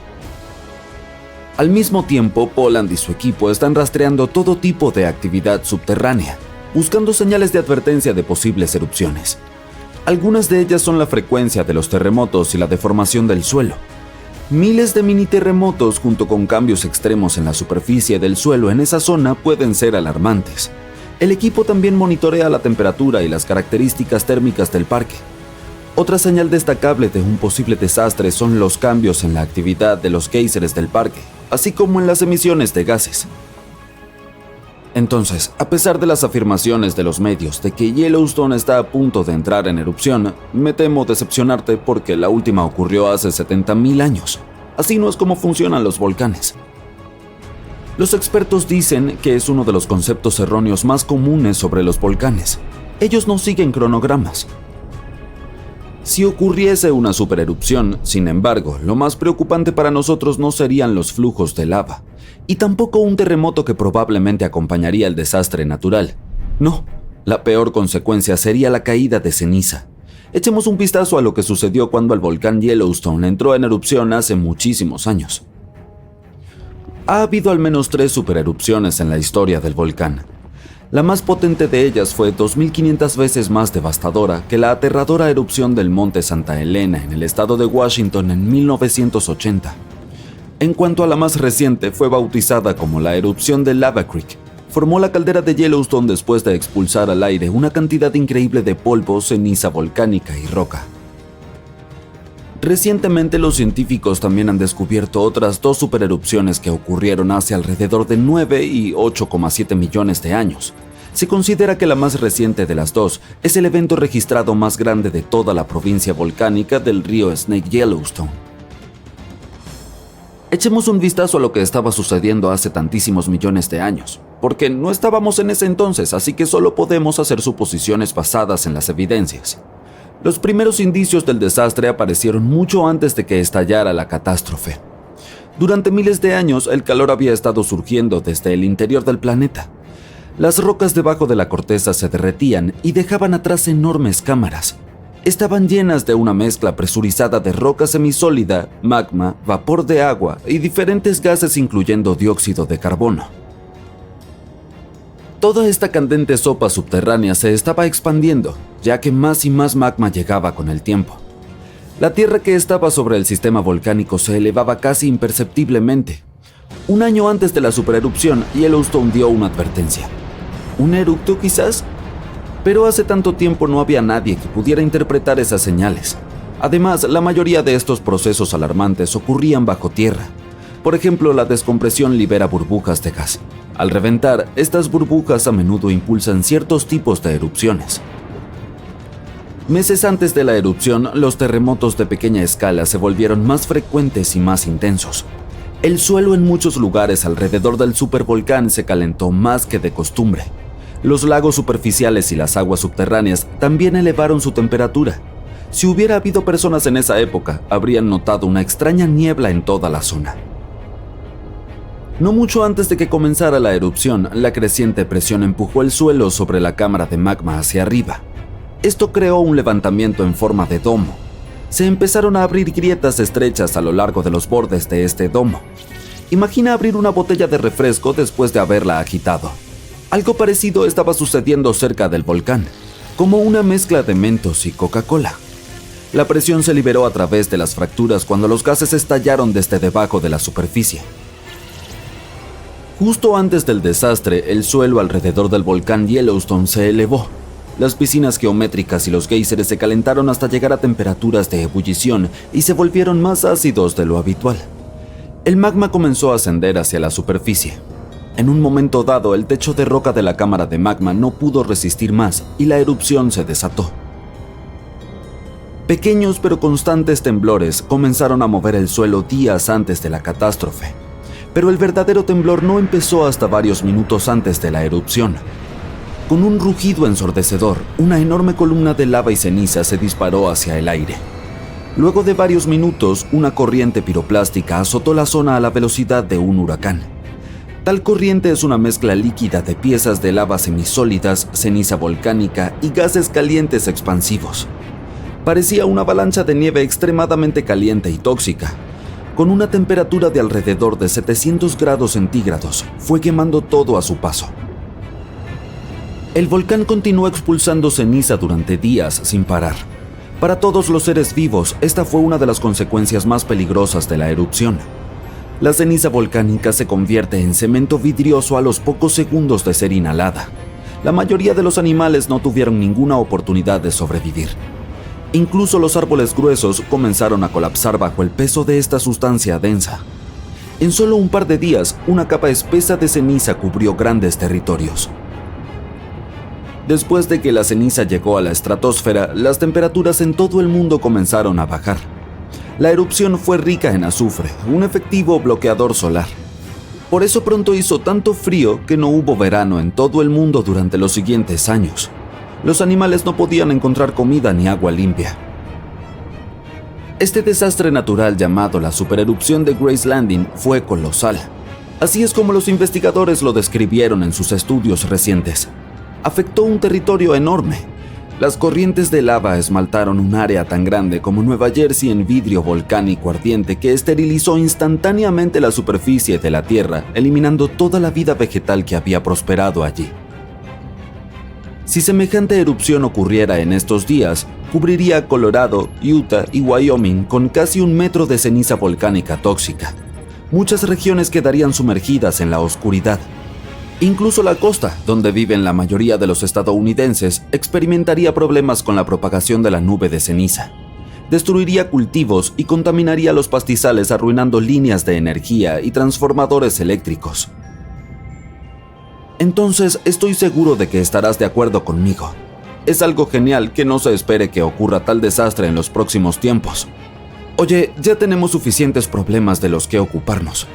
Al mismo tiempo, Polland y su equipo están rastreando todo tipo de actividad subterránea, buscando señales de advertencia de posibles erupciones. Algunas de ellas son la frecuencia de los terremotos y la deformación del suelo. Miles de mini terremotos junto con cambios extremos en la superficie del suelo en esa zona pueden ser alarmantes. El equipo también monitorea la temperatura y las características térmicas del parque. Otra señal destacable de un posible desastre son los cambios en la actividad de los géiseres del parque, así como en las emisiones de gases. Entonces, a pesar de las afirmaciones de los medios de que Yellowstone está a punto de entrar en erupción, me temo decepcionarte porque la última ocurrió hace 70.000 años. Así no es como funcionan los volcanes. Los expertos dicen que es uno de los conceptos erróneos más comunes sobre los volcanes. Ellos no siguen cronogramas. Si ocurriese una supererupción, sin embargo, lo más preocupante para nosotros no serían los flujos de lava, y tampoco un terremoto que probablemente acompañaría el desastre natural. No, la peor consecuencia sería la caída de ceniza. Echemos un vistazo a lo que sucedió cuando el volcán Yellowstone entró en erupción hace muchísimos años. Ha habido al menos 3 supererupciones en la historia del volcán. La más potente de ellas fue 2.500 veces más devastadora que la aterradora erupción del monte Santa Elena en el estado de Washington en 1980. En cuanto a la más reciente, fue bautizada como la erupción de Lava Creek. Formó la caldera de Yellowstone después de expulsar al aire una cantidad increíble de polvo, ceniza volcánica y roca. Recientemente los científicos también han descubierto otras 2 supererupciones que ocurrieron hace alrededor de 9 y 8,7 millones de años. Se considera que la más reciente de las 2 es el evento registrado más grande de toda la provincia volcánica del río Snake Yellowstone. Echemos un vistazo a lo que estaba sucediendo hace tantísimos millones de años, porque no estábamos en ese entonces, así que solo podemos hacer suposiciones basadas en las evidencias. Los primeros indicios del desastre aparecieron mucho antes de que estallara la catástrofe. Durante miles de años, el calor había estado surgiendo desde el interior del planeta. Las rocas debajo de la corteza se derretían y dejaban atrás enormes cámaras. Estaban llenas de una mezcla presurizada de roca semisólida, magma, vapor de agua y diferentes gases incluyendo dióxido de carbono. Toda esta candente sopa subterránea se estaba expandiendo, ya que más y más magma llegaba con el tiempo. La tierra que estaba sobre el sistema volcánico se elevaba casi imperceptiblemente. Un año antes de la supererupción, Yellowstone dio una advertencia. ¿Un eructo quizás? Pero hace tanto tiempo no había nadie que pudiera interpretar esas señales. Además, la mayoría de estos procesos alarmantes ocurrían bajo tierra. Por ejemplo, la descompresión libera burbujas de gas. Al reventar, estas burbujas a menudo impulsan ciertos tipos de erupciones. Meses antes de la erupción, los terremotos de pequeña escala se volvieron más frecuentes y más intensos. El suelo en muchos lugares alrededor del supervolcán se calentó más que de costumbre. Los lagos superficiales y las aguas subterráneas también elevaron su temperatura. Si hubiera habido personas en esa época, habrían notado una extraña niebla en toda la zona. No mucho antes de que comenzara la erupción, la creciente presión empujó el suelo sobre la cámara de magma hacia arriba. Esto creó un levantamiento en forma de domo. Se empezaron a abrir grietas estrechas a lo largo de los bordes de este domo. Imagina abrir una botella de refresco después de haberla agitado. Algo parecido estaba sucediendo cerca del volcán, como una mezcla de Mentos y Coca-Cola. La presión se liberó a través de las fracturas cuando los gases estallaron desde debajo de la superficie. Justo antes del desastre, el suelo alrededor del volcán Yellowstone se elevó. Las piscinas geométricas y los géiseres se calentaron hasta llegar a temperaturas de ebullición y se volvieron más ácidos de lo habitual. El magma comenzó a ascender hacia la superficie. En un momento dado, el techo de roca de la cámara de magma no pudo resistir más y la erupción se desató. Pequeños pero constantes temblores comenzaron a mover el suelo días antes de la catástrofe, pero el verdadero temblor no empezó hasta varios minutos antes de la erupción. Con un rugido ensordecedor, una enorme columna de lava y ceniza se disparó hacia el aire. Luego de varios minutos, una corriente piroplástica azotó la zona a la velocidad de un huracán. Tal corriente es una mezcla líquida de piezas de lava semisólidas, ceniza volcánica y gases calientes expansivos. Parecía una avalancha de nieve extremadamente caliente y tóxica. Con una temperatura de alrededor de 700 grados centígrados, fue quemando todo a su paso. El volcán continuó expulsando ceniza durante días sin parar. Para todos los seres vivos, esta fue una de las consecuencias más peligrosas de la erupción. La ceniza volcánica se convierte en cemento vidrioso a los pocos segundos de ser inhalada. La mayoría de los animales no tuvieron ninguna oportunidad de sobrevivir. Incluso los árboles gruesos comenzaron a colapsar bajo el peso de esta sustancia densa. En solo un par de días, una capa espesa de ceniza cubrió grandes territorios. Después de que la ceniza llegó a la estratosfera, las temperaturas en todo el mundo comenzaron a bajar. La erupción fue rica en azufre, un efectivo bloqueador solar. Por eso pronto hizo tanto frío que no hubo verano en todo el mundo durante los siguientes años. Los animales no podían encontrar comida ni agua limpia. Este desastre natural llamado la supererupción de Grace Landing fue colosal. Así es como los investigadores lo describieron en sus estudios recientes. Afectó un territorio enorme. Las corrientes de lava esmaltaron un área tan grande como Nueva Jersey en vidrio volcánico ardiente que esterilizó instantáneamente la superficie de la Tierra, eliminando toda la vida vegetal que había prosperado allí. Si semejante erupción ocurriera en estos días, cubriría Colorado, Utah y Wyoming con casi 1 metro de ceniza volcánica tóxica. Muchas regiones quedarían sumergidas en la oscuridad. Incluso la costa, donde viven la mayoría de los estadounidenses, experimentaría problemas con la propagación de la nube de ceniza. Destruiría cultivos y contaminaría los pastizales, arruinando líneas de energía y transformadores eléctricos. Entonces, estoy seguro de que estarás de acuerdo conmigo. Es algo genial que no se espere que ocurra tal desastre en los próximos tiempos. Oye, ya tenemos suficientes problemas de los que ocuparnos.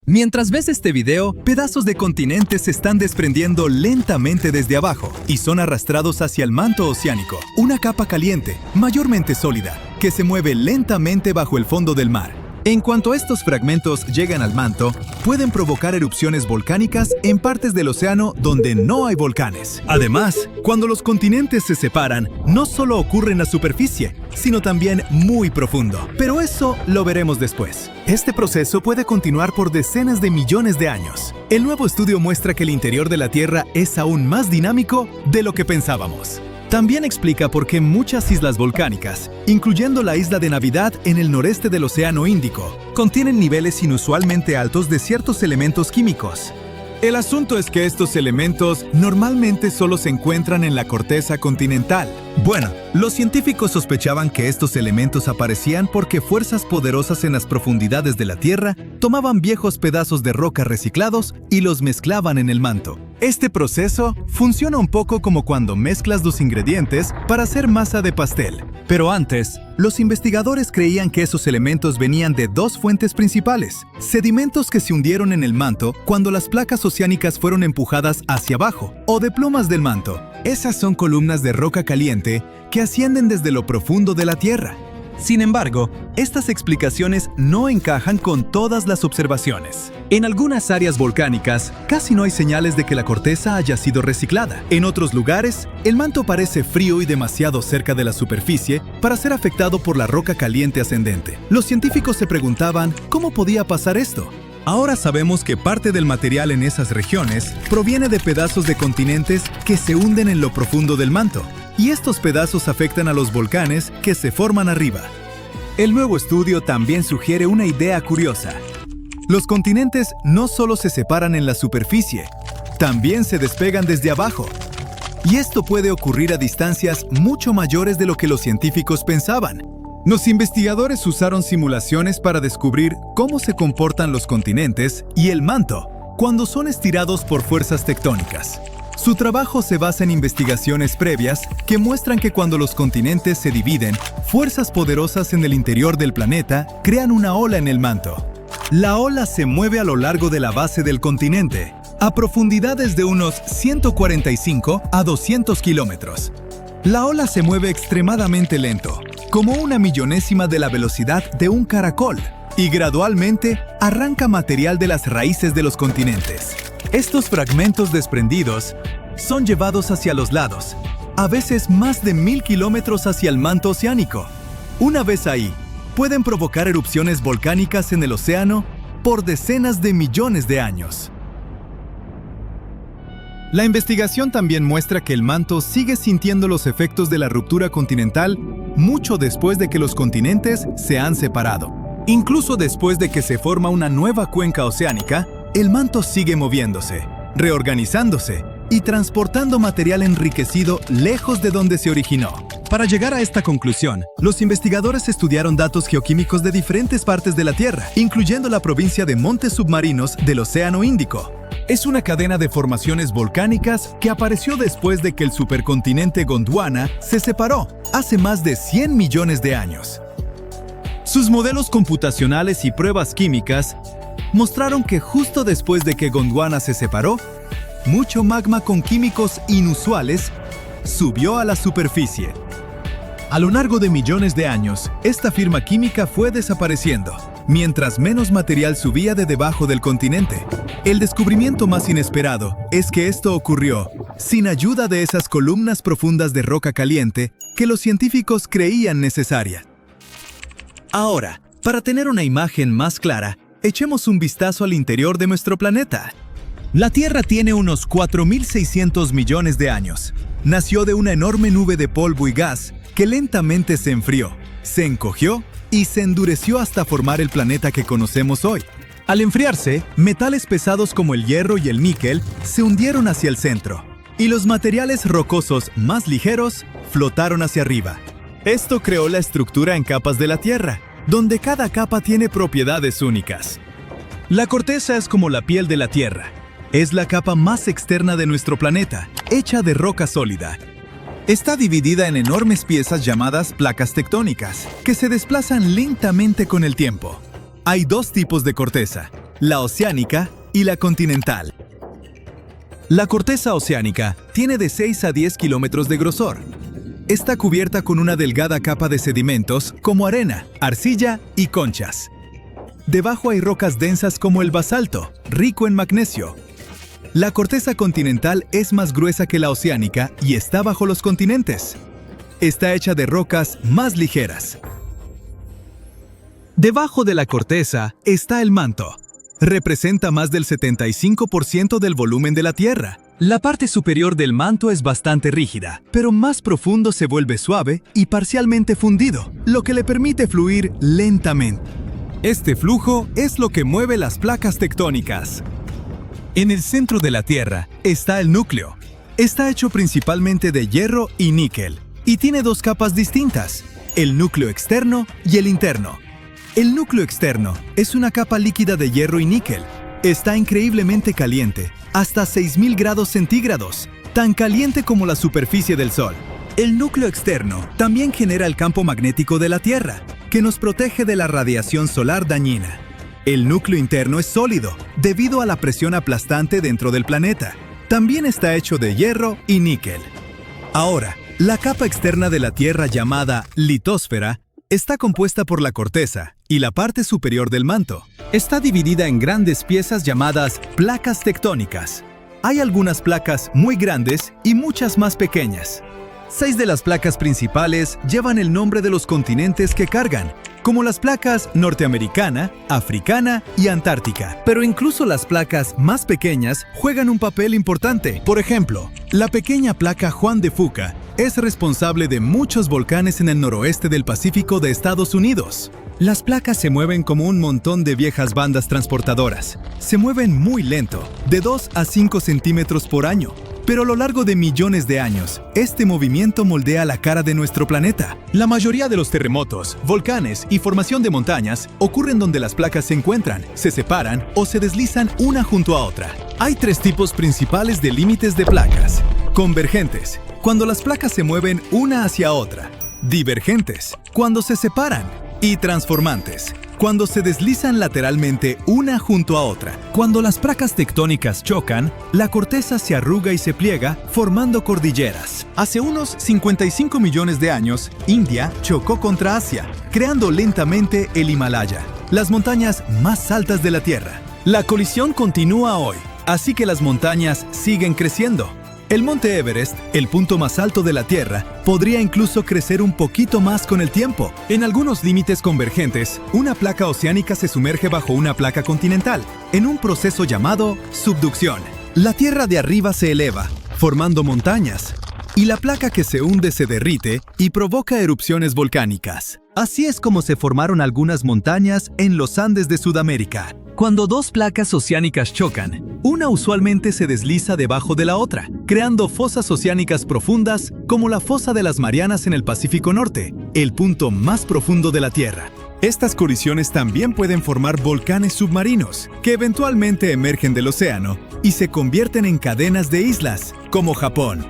Mientras ves este video, pedazos de continentes se están desprendiendo lentamente desde abajo y son arrastrados hacia el manto oceánico, una capa caliente, mayormente sólida, que se mueve lentamente bajo el fondo del mar. En cuanto estos fragmentos llegan al manto, pueden provocar erupciones volcánicas en partes del océano donde no hay volcanes. Además, cuando los continentes se separan, no solo ocurre en la superficie, sino también muy profundo. Pero eso lo veremos después. Este proceso puede continuar por decenas de millones de años. El nuevo estudio muestra que el interior de la Tierra es aún más dinámico de lo que pensábamos. También explica por qué muchas islas volcánicas, incluyendo la isla de Navidad en el noreste del Océano Índico, contienen niveles inusualmente altos de ciertos elementos químicos. El asunto es que estos elementos normalmente solo se encuentran en la corteza continental. Bueno, los científicos sospechaban que estos elementos aparecían porque fuerzas poderosas en las profundidades de la Tierra tomaban viejos pedazos de roca reciclados y los mezclaban en el manto. Este proceso funciona un poco como cuando mezclas dos ingredientes para hacer masa de pastel. Pero antes, los investigadores creían que esos elementos venían de dos fuentes principales: sedimentos que se hundieron en el manto cuando las placas oceánicas fueron empujadas hacia abajo, o de plumas del manto. Esas son columnas de roca caliente que ascienden desde lo profundo de la Tierra. Sin embargo, estas explicaciones no encajan con todas las observaciones. En algunas áreas volcánicas, casi no hay señales de que la corteza haya sido reciclada. En otros lugares, el manto parece frío y demasiado cerca de la superficie para ser afectado por la roca caliente ascendente. Los científicos se preguntaban cómo podía pasar esto. Ahora sabemos que parte del material en esas regiones proviene de pedazos de continentes que se hunden en lo profundo del manto, y estos pedazos afectan a los volcanes que se forman arriba. El nuevo estudio también sugiere una idea curiosa. Los continentes no solo se separan en la superficie, también se despegan desde abajo. Y esto puede ocurrir a distancias mucho mayores de lo que los científicos pensaban. Los investigadores usaron simulaciones para descubrir cómo se comportan los continentes y el manto cuando son estirados por fuerzas tectónicas. Su trabajo se basa en investigaciones previas que muestran que cuando los continentes se dividen, fuerzas poderosas en el interior del planeta crean una ola en el manto. La ola se mueve a lo largo de la base del continente, a profundidades de unos 145 a 200 kilómetros. La ola se mueve extremadamente lento, como una millonésima de la velocidad de un caracol, y gradualmente arranca material de las raíces de los continentes. Estos fragmentos desprendidos son llevados hacia los lados, a veces más de 1000 kilómetros hacia el manto oceánico. Una vez ahí, pueden provocar erupciones volcánicas en el océano por decenas de millones de años. La investigación también muestra que el manto sigue sintiendo los efectos de la ruptura continental mucho después de que los continentes se han separado. Incluso después de que se forma una nueva cuenca oceánica, el manto sigue moviéndose, reorganizándose y transportando material enriquecido lejos de donde se originó. Para llegar a esta conclusión, los investigadores estudiaron datos geoquímicos de diferentes partes de la Tierra, incluyendo la provincia de montes submarinos del Océano Índico. Es una cadena de formaciones volcánicas que apareció después de que el supercontinente Gondwana se separó hace más de 100 millones de años. Sus modelos computacionales y pruebas químicas mostraron que justo después de que Gondwana se separó, mucho magma con químicos inusuales subió a la superficie. A lo largo de millones de años, esta firma química fue desapareciendo, mientras menos material subía de debajo del continente. El descubrimiento más inesperado es que esto ocurrió sin ayuda de esas columnas profundas de roca caliente que los científicos creían necesaria. Ahora, para tener una imagen más clara, echemos un vistazo al interior de nuestro planeta. La Tierra tiene unos 4.600 millones de años. Nació de una enorme nube de polvo y gas que lentamente se enfrió, se encogió y se endureció hasta formar el planeta que conocemos hoy. Al enfriarse, metales pesados como el hierro y el níquel se hundieron hacia el centro, y los materiales rocosos más ligeros flotaron hacia arriba. Esto creó la estructura en capas de la Tierra, donde cada capa tiene propiedades únicas. La corteza es como la piel de la Tierra. Es la capa más externa de nuestro planeta, hecha de roca sólida. Está dividida en enormes piezas llamadas placas tectónicas, que se desplazan lentamente con el tiempo. Hay dos tipos de corteza, la oceánica y la continental. La corteza oceánica tiene de 6 a 10 kilómetros de grosor. Está cubierta con una delgada capa de sedimentos como arena, arcilla y conchas. Debajo hay rocas densas como el basalto, rico en magnesio. La corteza continental es más gruesa que la oceánica y está bajo los continentes. Está hecha de rocas más ligeras. Debajo de la corteza está el manto. Representa más del 75% del volumen de la Tierra. La parte superior del manto es bastante rígida, pero más profundo se vuelve suave y parcialmente fundido, lo que le permite fluir lentamente. Este flujo es lo que mueve las placas tectónicas. En el centro de la Tierra está el núcleo. Está hecho principalmente de hierro y níquel, y tiene dos capas distintas, el núcleo externo y el interno. El núcleo externo es una capa líquida de hierro y níquel. Está increíblemente caliente, hasta 6000 grados centígrados, tan caliente como la superficie del Sol. El núcleo externo también genera el campo magnético de la Tierra, que nos protege de la radiación solar dañina. El núcleo interno es sólido, debido a la presión aplastante dentro del planeta. También está hecho de hierro y níquel. Ahora, la capa externa de la Tierra llamada litosfera está compuesta por la corteza y la parte superior del manto. Está dividida en grandes piezas llamadas placas tectónicas. Hay algunas placas muy grandes y muchas más pequeñas. 6 de las placas principales llevan el nombre de los continentes que cargan, como las placas norteamericana, africana y antártica. Pero incluso las placas más pequeñas juegan un papel importante. Por ejemplo, la pequeña placa Juan de Fuca es responsable de muchos volcanes en el noroeste del Pacífico de Estados Unidos. Las placas se mueven como un montón de viejas bandas transportadoras. Se mueven muy lento, de 2 a 5 centímetros por año. Pero a lo largo de millones de años, este movimiento moldea la cara de nuestro planeta. La mayoría de los terremotos, volcanes y formación de montañas ocurren donde las placas se encuentran, se separan o se deslizan una junto a otra. Hay 3 tipos principales de límites de placas. Convergentes, cuando las placas se mueven una hacia otra. Divergentes, cuando se separan. Y transformantes, cuando se deslizan lateralmente una junto a otra. Cuando las placas tectónicas chocan, la corteza se arruga y se pliega, formando cordilleras. Hace unos 55 millones de años, India chocó contra Asia, creando lentamente el Himalaya, las montañas más altas de la Tierra. La colisión continúa hoy, así que las montañas siguen creciendo. El monte Everest, el punto más alto de la Tierra, podría incluso crecer un poquito más con el tiempo. En algunos límites convergentes, una placa oceánica se sumerge bajo una placa continental, en un proceso llamado subducción. La Tierra de arriba se eleva, formando montañas, y la placa que se hunde se derrite y provoca erupciones volcánicas. Así es como se formaron algunas montañas en los Andes de Sudamérica. Cuando 2 placas oceánicas chocan, una usualmente se desliza debajo de la otra, creando fosas oceánicas profundas como la fosa de las Marianas en el Pacífico Norte, el punto más profundo de la Tierra. Estas colisiones también pueden formar volcanes submarinos, que eventualmente emergen del océano y se convierten en cadenas de islas, como Japón.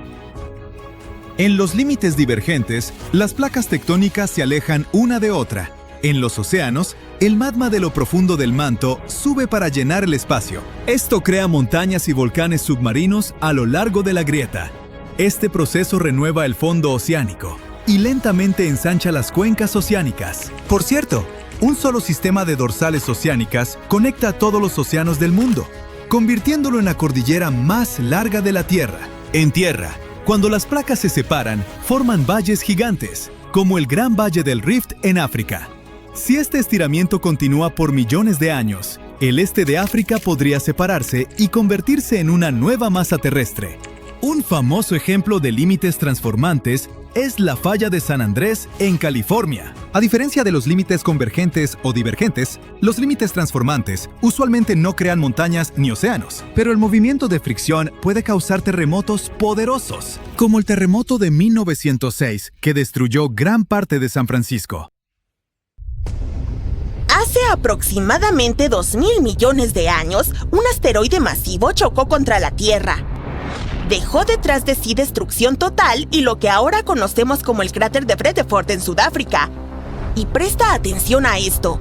En los límites divergentes, las placas tectónicas se alejan una de otra. En los océanos, el magma de lo profundo del manto sube para llenar el espacio. Esto crea montañas y volcanes submarinos a lo largo de la grieta. Este proceso renueva el fondo oceánico y lentamente ensancha las cuencas oceánicas. Por cierto, un solo sistema de dorsales oceánicas conecta a todos los océanos del mundo, convirtiéndolo en la cordillera más larga de la Tierra. En tierra, cuando las placas se separan, forman valles gigantes, como el Gran Valle del Rift en África. Si este estiramiento continúa por millones de años, el este de África podría separarse y convertirse en una nueva masa terrestre. Un famoso ejemplo de límites transformantes es la falla de San Andrés en California. A diferencia de los límites convergentes o divergentes, los límites transformantes usualmente no crean montañas ni océanos, pero el movimiento de fricción puede causar terremotos poderosos, como el terremoto de 1906, que destruyó gran parte de San Francisco. Hace aproximadamente 2.000 millones de años, un asteroide masivo chocó contra la Tierra. Dejó detrás de sí destrucción total y lo que ahora conocemos como el cráter de Vredefort en Sudáfrica. Y presta atención a esto.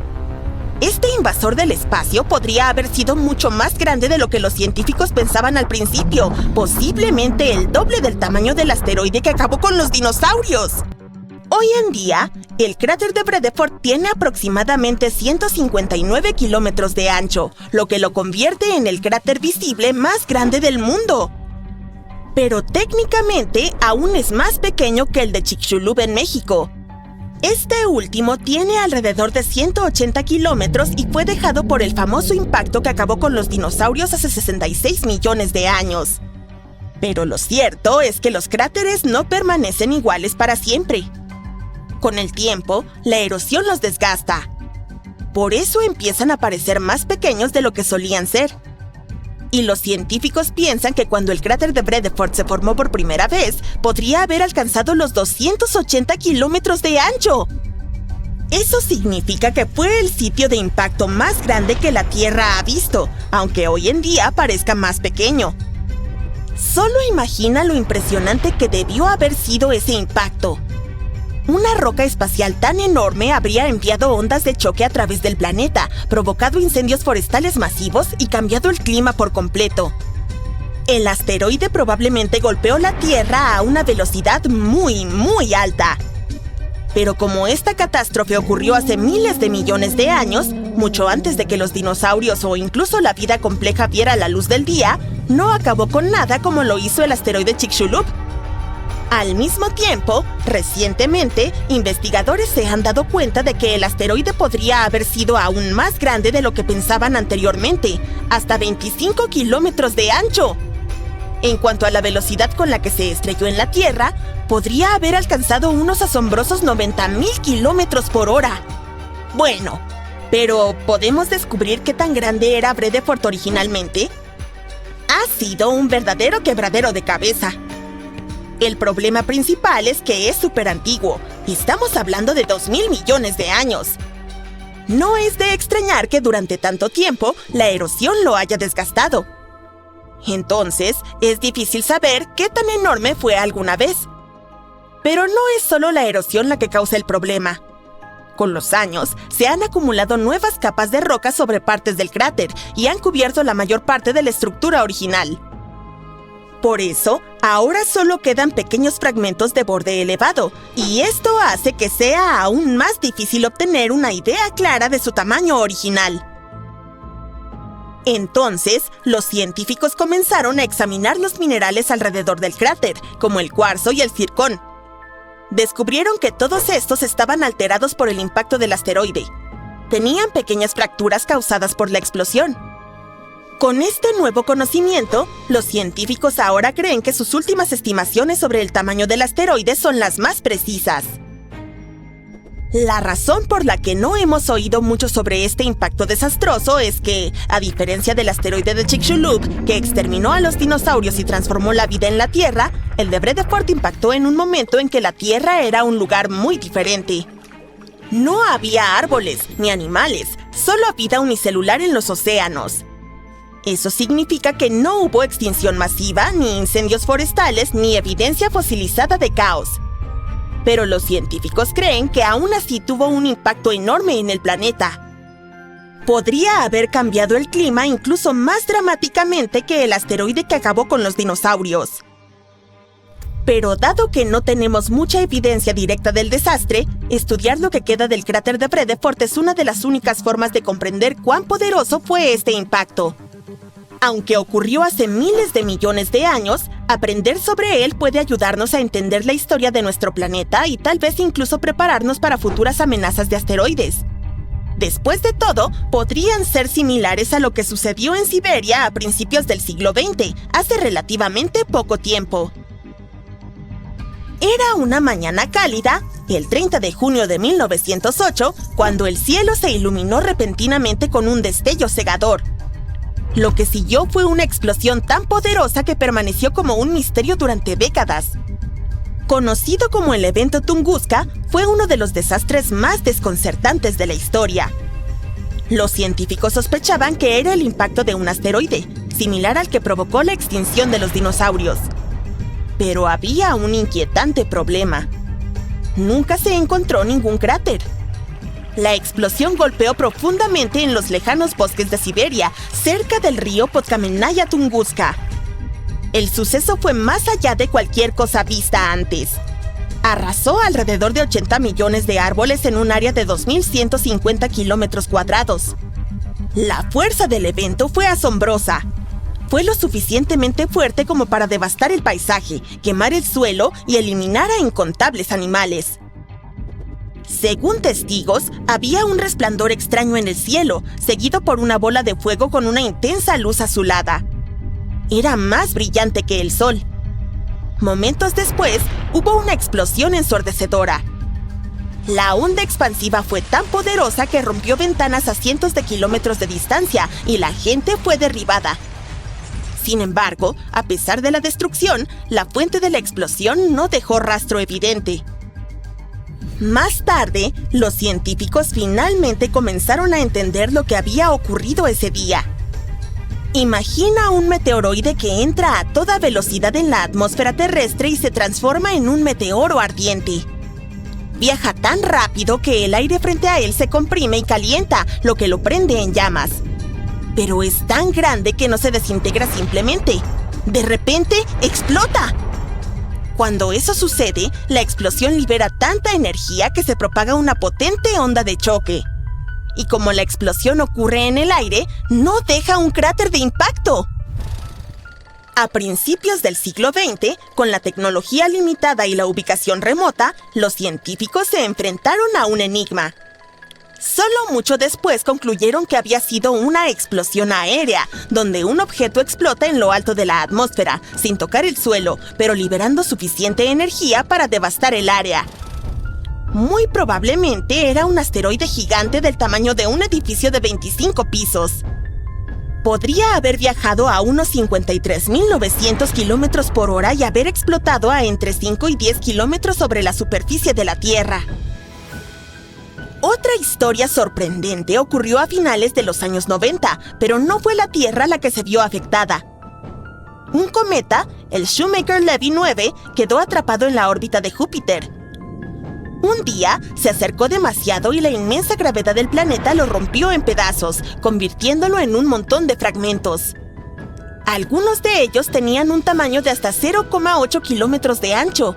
Este invasor del espacio podría haber sido mucho más grande de lo que los científicos pensaban al principio, posiblemente el doble del tamaño del asteroide que acabó con los dinosaurios. Hoy en día, el cráter de Vredefort tiene aproximadamente 159 kilómetros de ancho, lo que lo convierte en el cráter visible más grande del mundo. Pero técnicamente aún es más pequeño que el de Chicxulub en México. Este último tiene alrededor de 180 kilómetros y fue dejado por el famoso impacto que acabó con los dinosaurios hace 66 millones de años. Pero lo cierto es que los cráteres no permanecen iguales para siempre. Con el tiempo, la erosión los desgasta. Por eso empiezan a parecer más pequeños de lo que solían ser. Y los científicos piensan que cuando el cráter de Vredefort se formó por primera vez, podría haber alcanzado los 280 kilómetros de ancho. Eso significa que fue el sitio de impacto más grande que la Tierra ha visto, aunque hoy en día parezca más pequeño. Solo imagina lo impresionante que debió haber sido ese impacto. Una roca espacial tan enorme habría enviado ondas de choque a través del planeta, provocado incendios forestales masivos y cambiado el clima por completo. El asteroide probablemente golpeó la Tierra a una velocidad muy alta. Pero como esta catástrofe ocurrió hace miles de millones de años, mucho antes de que los dinosaurios o incluso la vida compleja viera la luz del día, no acabó con nada como lo hizo el asteroide Chicxulub. Al mismo tiempo, recientemente, investigadores se han dado cuenta de que el asteroide podría haber sido aún más grande de lo que pensaban anteriormente, hasta 25 kilómetros de ancho. En cuanto a la velocidad con la que se estrelló en la Tierra, podría haber alcanzado unos asombrosos 90,000 kilómetros por hora. Bueno, pero ¿podemos descubrir qué tan grande era Vredefort originalmente? Ha sido un verdadero quebradero de cabeza. El problema principal es que es súper antiguo. Estamos hablando de 2,000 millones de años. No es de extrañar que durante tanto tiempo la erosión lo haya desgastado. Entonces, es difícil saber qué tan enorme fue alguna vez. Pero no es solo la erosión la que causa el problema. Con los años, se han acumulado nuevas capas de roca sobre partes del cráter y han cubierto la mayor parte de la estructura original. Por eso, ahora solo quedan pequeños fragmentos de borde elevado, y esto hace que sea aún más difícil obtener una idea clara de su tamaño original. Entonces, los científicos comenzaron a examinar los minerales alrededor del cráter, como el cuarzo y el zircón. Descubrieron que todos estos estaban alterados por el impacto del asteroide. Tenían pequeñas fracturas causadas por la explosión. Con este nuevo conocimiento, los científicos ahora creen que sus últimas estimaciones sobre el tamaño del asteroide son las más precisas. La razón por la que no hemos oído mucho sobre este impacto desastroso es que, a diferencia del asteroide de Chicxulub, que exterminó a los dinosaurios y transformó la vida en la Tierra, el de Vredefort impactó en un momento en que la Tierra era un lugar muy diferente. No había árboles ni animales, solo vida unicelular en los océanos. Eso significa que no hubo extinción masiva, ni incendios forestales, ni evidencia fosilizada de caos. Pero los científicos creen que aún así tuvo un impacto enorme en el planeta. Podría haber cambiado el clima incluso más dramáticamente que el asteroide que acabó con los dinosaurios. Pero dado que no tenemos mucha evidencia directa del desastre, estudiar lo que queda del cráter de Vredefort es una de las únicas formas de comprender cuán poderoso fue este impacto. Aunque ocurrió hace miles de millones de años, aprender sobre él puede ayudarnos a entender la historia de nuestro planeta y tal vez incluso prepararnos para futuras amenazas de asteroides. Después de todo, podrían ser similares a lo que sucedió en Siberia a principios del siglo XX, hace relativamente poco tiempo. Era una mañana cálida, el 30 de junio de 1908, cuando el cielo se iluminó repentinamente con un destello cegador. Lo que siguió fue una explosión tan poderosa que permaneció como un misterio durante décadas. Conocido como el evento Tunguska, fue uno de los desastres más desconcertantes de la historia. Los científicos sospechaban que era el impacto de un asteroide, similar al que provocó la extinción de los dinosaurios. Pero había un inquietante problema. Nunca se encontró ningún cráter. La explosión golpeó profundamente en los lejanos bosques de Siberia, cerca del río Podkamennaya Tunguska. El suceso fue más allá de cualquier cosa vista antes. Arrasó alrededor de 80 millones de árboles en un área de 2.150 kilómetros cuadrados. La fuerza del evento fue asombrosa. Fue lo suficientemente fuerte como para devastar el paisaje, quemar el suelo y eliminar a incontables animales. Según testigos, había un resplandor extraño en el cielo, seguido por una bola de fuego con una intensa luz azulada. Era más brillante que el sol. Momentos después, hubo una explosión ensordecedora. La onda expansiva fue tan poderosa que rompió ventanas a cientos de kilómetros de distancia y la gente fue derribada. Sin embargo, a pesar de la destrucción, la fuente de la explosión no dejó rastro evidente. Más tarde, los científicos finalmente comenzaron a entender lo que había ocurrido ese día. Imagina un meteoroide que entra a toda velocidad en la atmósfera terrestre y se transforma en un meteoro ardiente. Viaja tan rápido que el aire frente a él se comprime y calienta, lo que lo prende en llamas. Pero es tan grande que no se desintegra simplemente. De repente, explota. Cuando eso sucede, la explosión libera tanta energía que se propaga una potente onda de choque. Y como la explosión ocurre en el aire, no deja un cráter de impacto. A principios del siglo XX, con la tecnología limitada y la ubicación remota, los científicos se enfrentaron a un enigma. Solo mucho después concluyeron que había sido una explosión aérea, donde un objeto explota en lo alto de la atmósfera, sin tocar el suelo, pero liberando suficiente energía para devastar el área. Muy probablemente era un asteroide gigante del tamaño de un edificio de 25 pisos. Podría haber viajado a unos 53.900 kilómetros por hora y haber explotado a entre 5 y 10 kilómetros sobre la superficie de la Tierra. Otra historia sorprendente ocurrió a finales de los años 90, pero no fue la Tierra la que se vio afectada. Un cometa, el Shoemaker-Levy 9, quedó atrapado en la órbita de Júpiter. Un día, se acercó demasiado y la inmensa gravedad del planeta lo rompió en pedazos, convirtiéndolo en un montón de fragmentos. Algunos de ellos tenían un tamaño de hasta 0,8 kilómetros de ancho.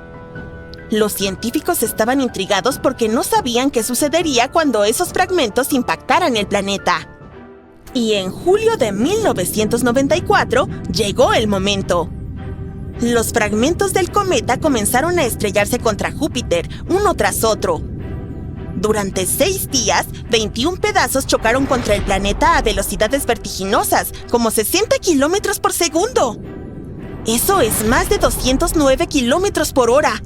Los científicos estaban intrigados porque no sabían qué sucedería cuando esos fragmentos impactaran el planeta. Y en julio de 1994 llegó el momento. Los fragmentos del cometa comenzaron a estrellarse contra Júpiter, uno tras otro. Durante 6 días, 21 pedazos chocaron contra el planeta a velocidades vertiginosas, como 60 kilómetros por segundo. Eso es más de 209 kilómetros por hora.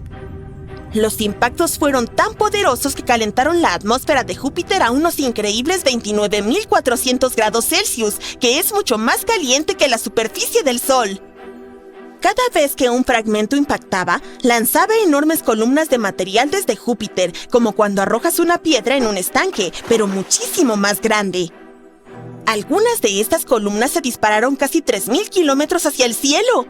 Los impactos fueron tan poderosos que calentaron la atmósfera de Júpiter a unos increíbles 29.400 grados Celsius, que es mucho más caliente que la superficie del Sol. Cada vez que un fragmento impactaba, lanzaba enormes columnas de material desde Júpiter, como cuando arrojas una piedra en un estanque, pero muchísimo más grande. Algunas de estas columnas se dispararon casi 3.000 kilómetros hacia el cielo.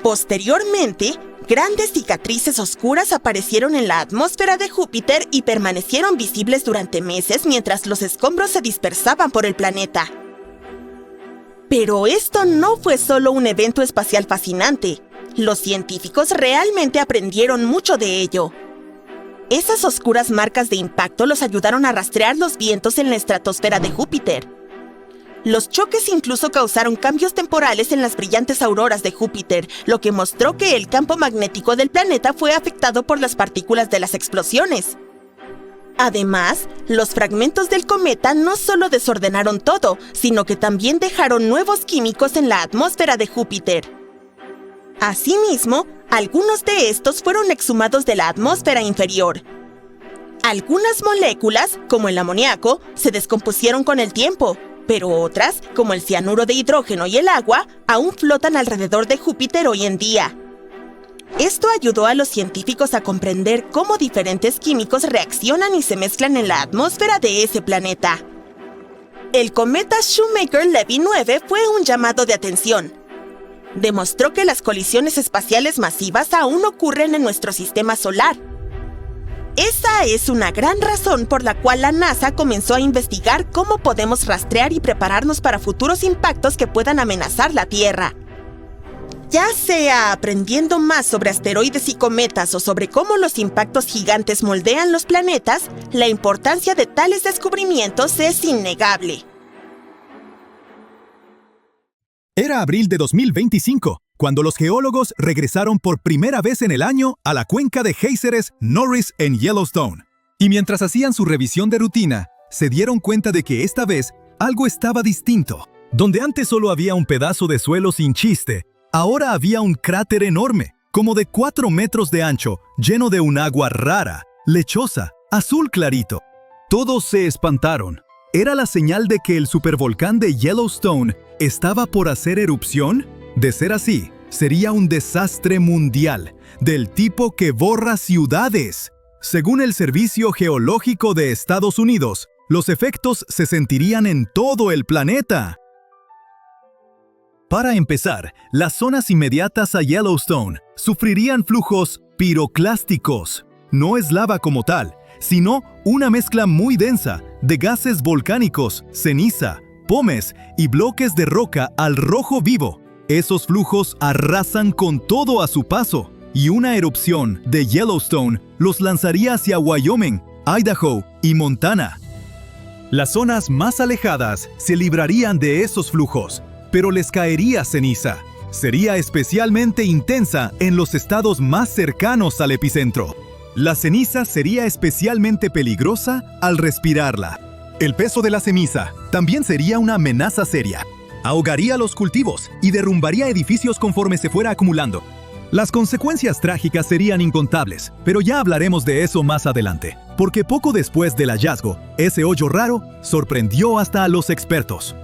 Posteriormente, grandes cicatrices oscuras aparecieron en la atmósfera de Júpiter y permanecieron visibles durante meses mientras los escombros se dispersaban por el planeta. Pero esto no fue solo un evento espacial fascinante. Los científicos realmente aprendieron mucho de ello. Esas oscuras marcas de impacto los ayudaron a rastrear los vientos en la estratosfera de Júpiter. Los choques incluso causaron cambios temporales en las brillantes auroras de Júpiter, lo que mostró que el campo magnético del planeta fue afectado por las partículas de las explosiones. Además, los fragmentos del cometa no solo desordenaron todo, sino que también dejaron nuevos químicos en la atmósfera de Júpiter. Asimismo, algunos de estos fueron exhumados de la atmósfera inferior. Algunas moléculas, como el amoníaco, se descompusieron con el tiempo, pero otras, como el cianuro de hidrógeno y el agua, aún flotan alrededor de Júpiter hoy en día. Esto ayudó a los científicos a comprender cómo diferentes químicos reaccionan y se mezclan en la atmósfera de ese planeta. El cometa Shoemaker-Levy 9 fue un llamado de atención. Demostró que las colisiones espaciales masivas aún ocurren en nuestro sistema solar. Esa es una gran razón por la cual la NASA comenzó a investigar cómo podemos rastrear y prepararnos para futuros impactos que puedan amenazar la Tierra. Ya sea aprendiendo más sobre asteroides y cometas o sobre cómo los impactos gigantes moldean los planetas, la importancia de tales descubrimientos es innegable. Era abril de 2025, cuando los geólogos regresaron por primera vez en el año a la cuenca de géiseres Norris en Yellowstone. Y mientras hacían su revisión de rutina, se dieron cuenta de que esta vez algo estaba distinto. Donde antes solo había un pedazo de suelo sin chiste, ahora había un cráter enorme, como de 4 metros de ancho, lleno de un agua rara, lechosa, azul clarito. Todos se espantaron. ¿Era la señal de que el supervolcán de Yellowstone estaba por hacer erupción? De ser así, sería un desastre mundial, del tipo que borra ciudades. Según el Servicio Geológico de Estados Unidos, los efectos se sentirían en todo el planeta. Para empezar, las zonas inmediatas a Yellowstone sufrirían flujos piroclásticos. No es lava como tal, sino una mezcla muy densa de gases volcánicos, ceniza, pomes y bloques de roca al rojo vivo. Esos flujos arrasan con todo a su paso, y una erupción de Yellowstone los lanzaría hacia Wyoming, Idaho y Montana. Las zonas más alejadas se librarían de esos flujos, pero les caería ceniza. Sería especialmente intensa en los estados más cercanos al epicentro. La ceniza sería especialmente peligrosa al respirarla. El peso de la ceniza también sería una amenaza seria. Ahogaría los cultivos y derrumbaría edificios conforme se fuera acumulando. Las consecuencias trágicas serían incontables, pero ya hablaremos de eso más adelante, porque poco después del hallazgo, ese hoyo raro sorprendió hasta a los expertos.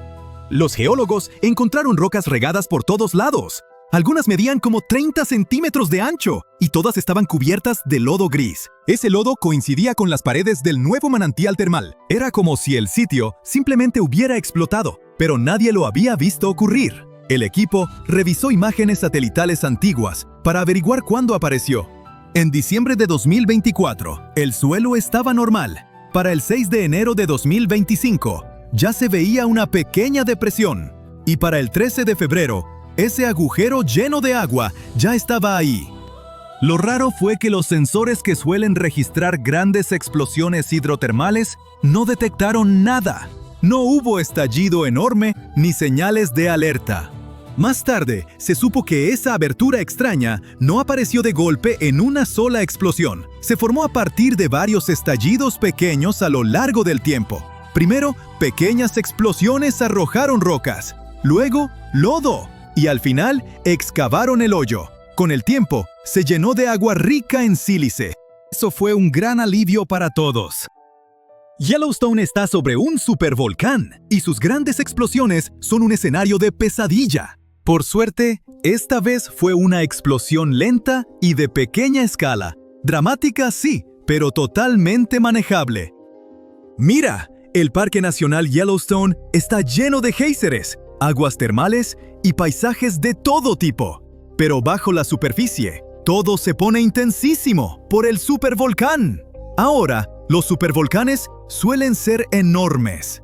Los geólogos encontraron rocas regadas por todos lados. Algunas medían como 30 centímetros de ancho y todas estaban cubiertas de lodo gris. Ese lodo coincidía con las paredes del nuevo manantial termal. Era como si el sitio simplemente hubiera explotado, pero nadie lo había visto ocurrir. El equipo revisó imágenes satelitales antiguas para averiguar cuándo apareció. En diciembre de 2024, el suelo estaba normal. Para el 6 de enero de 2025, ya se veía una pequeña depresión. Y para el 13 de febrero, ese agujero lleno de agua ya estaba ahí. Lo raro fue que los sensores que suelen registrar grandes explosiones hidrotermales no detectaron nada. No hubo estallido enorme ni señales de alerta. Más tarde, se supo que esa abertura extraña no apareció de golpe en una sola explosión. Se formó a partir de varios estallidos pequeños a lo largo del tiempo. Primero, pequeñas explosiones arrojaron rocas. Luego, lodo. Y al final, excavaron el hoyo. Con el tiempo, se llenó de agua rica en sílice. Eso fue un gran alivio para todos. Yellowstone está sobre un supervolcán y sus grandes explosiones son un escenario de pesadilla. Por suerte, esta vez fue una explosión lenta y de pequeña escala. Dramática sí, pero totalmente manejable. Mira, el Parque Nacional Yellowstone está lleno de géiseres, aguas termales y paisajes de todo tipo. Pero bajo la superficie, todo se pone intensísimo por el supervolcán. Ahora, los supervolcanes suelen ser enormes.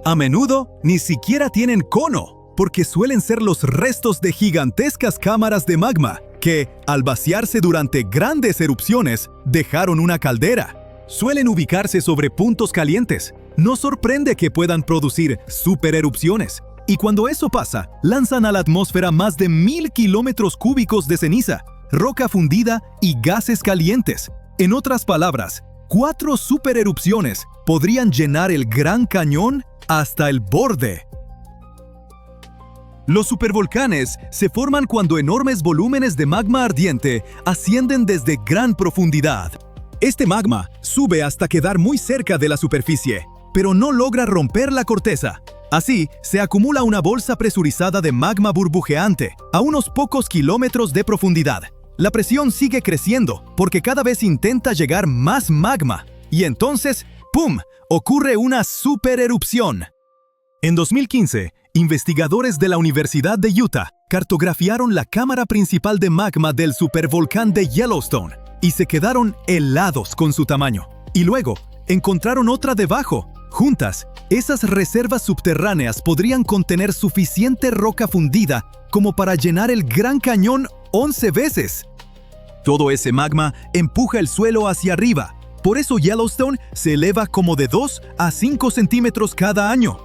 A menudo ni siquiera tienen cono, porque suelen ser los restos de gigantescas cámaras de magma que, al vaciarse durante grandes erupciones, dejaron una caldera. Suelen ubicarse sobre puntos calientes. No sorprende que puedan producir supererupciones. Y cuando eso pasa, lanzan a la atmósfera más de 1000 kilómetros cúbicos de ceniza, roca fundida y gases calientes. En otras palabras, 4 supererupciones podrían llenar el Gran Cañón hasta el borde. Los supervolcanes se forman cuando enormes volúmenes de magma ardiente ascienden desde gran profundidad. Este magma sube hasta quedar muy cerca de la superficie, pero no logra romper la corteza. Así, se acumula una bolsa presurizada de magma burbujeante a unos pocos kilómetros de profundidad. La presión sigue creciendo porque cada vez intenta llegar más magma. Y entonces, ¡pum!, ocurre una supererupción. En 2015, investigadores de la Universidad de Utah cartografiaron la cámara principal de magma del supervolcán de Yellowstone y se quedaron helados con su tamaño. Y luego, encontraron otra debajo. Juntas, esas reservas subterráneas podrían contener suficiente roca fundida como para llenar el Gran Cañón 11 veces. Todo ese magma empuja el suelo hacia arriba. Por eso Yellowstone se eleva como de 2 a 5 centímetros cada año.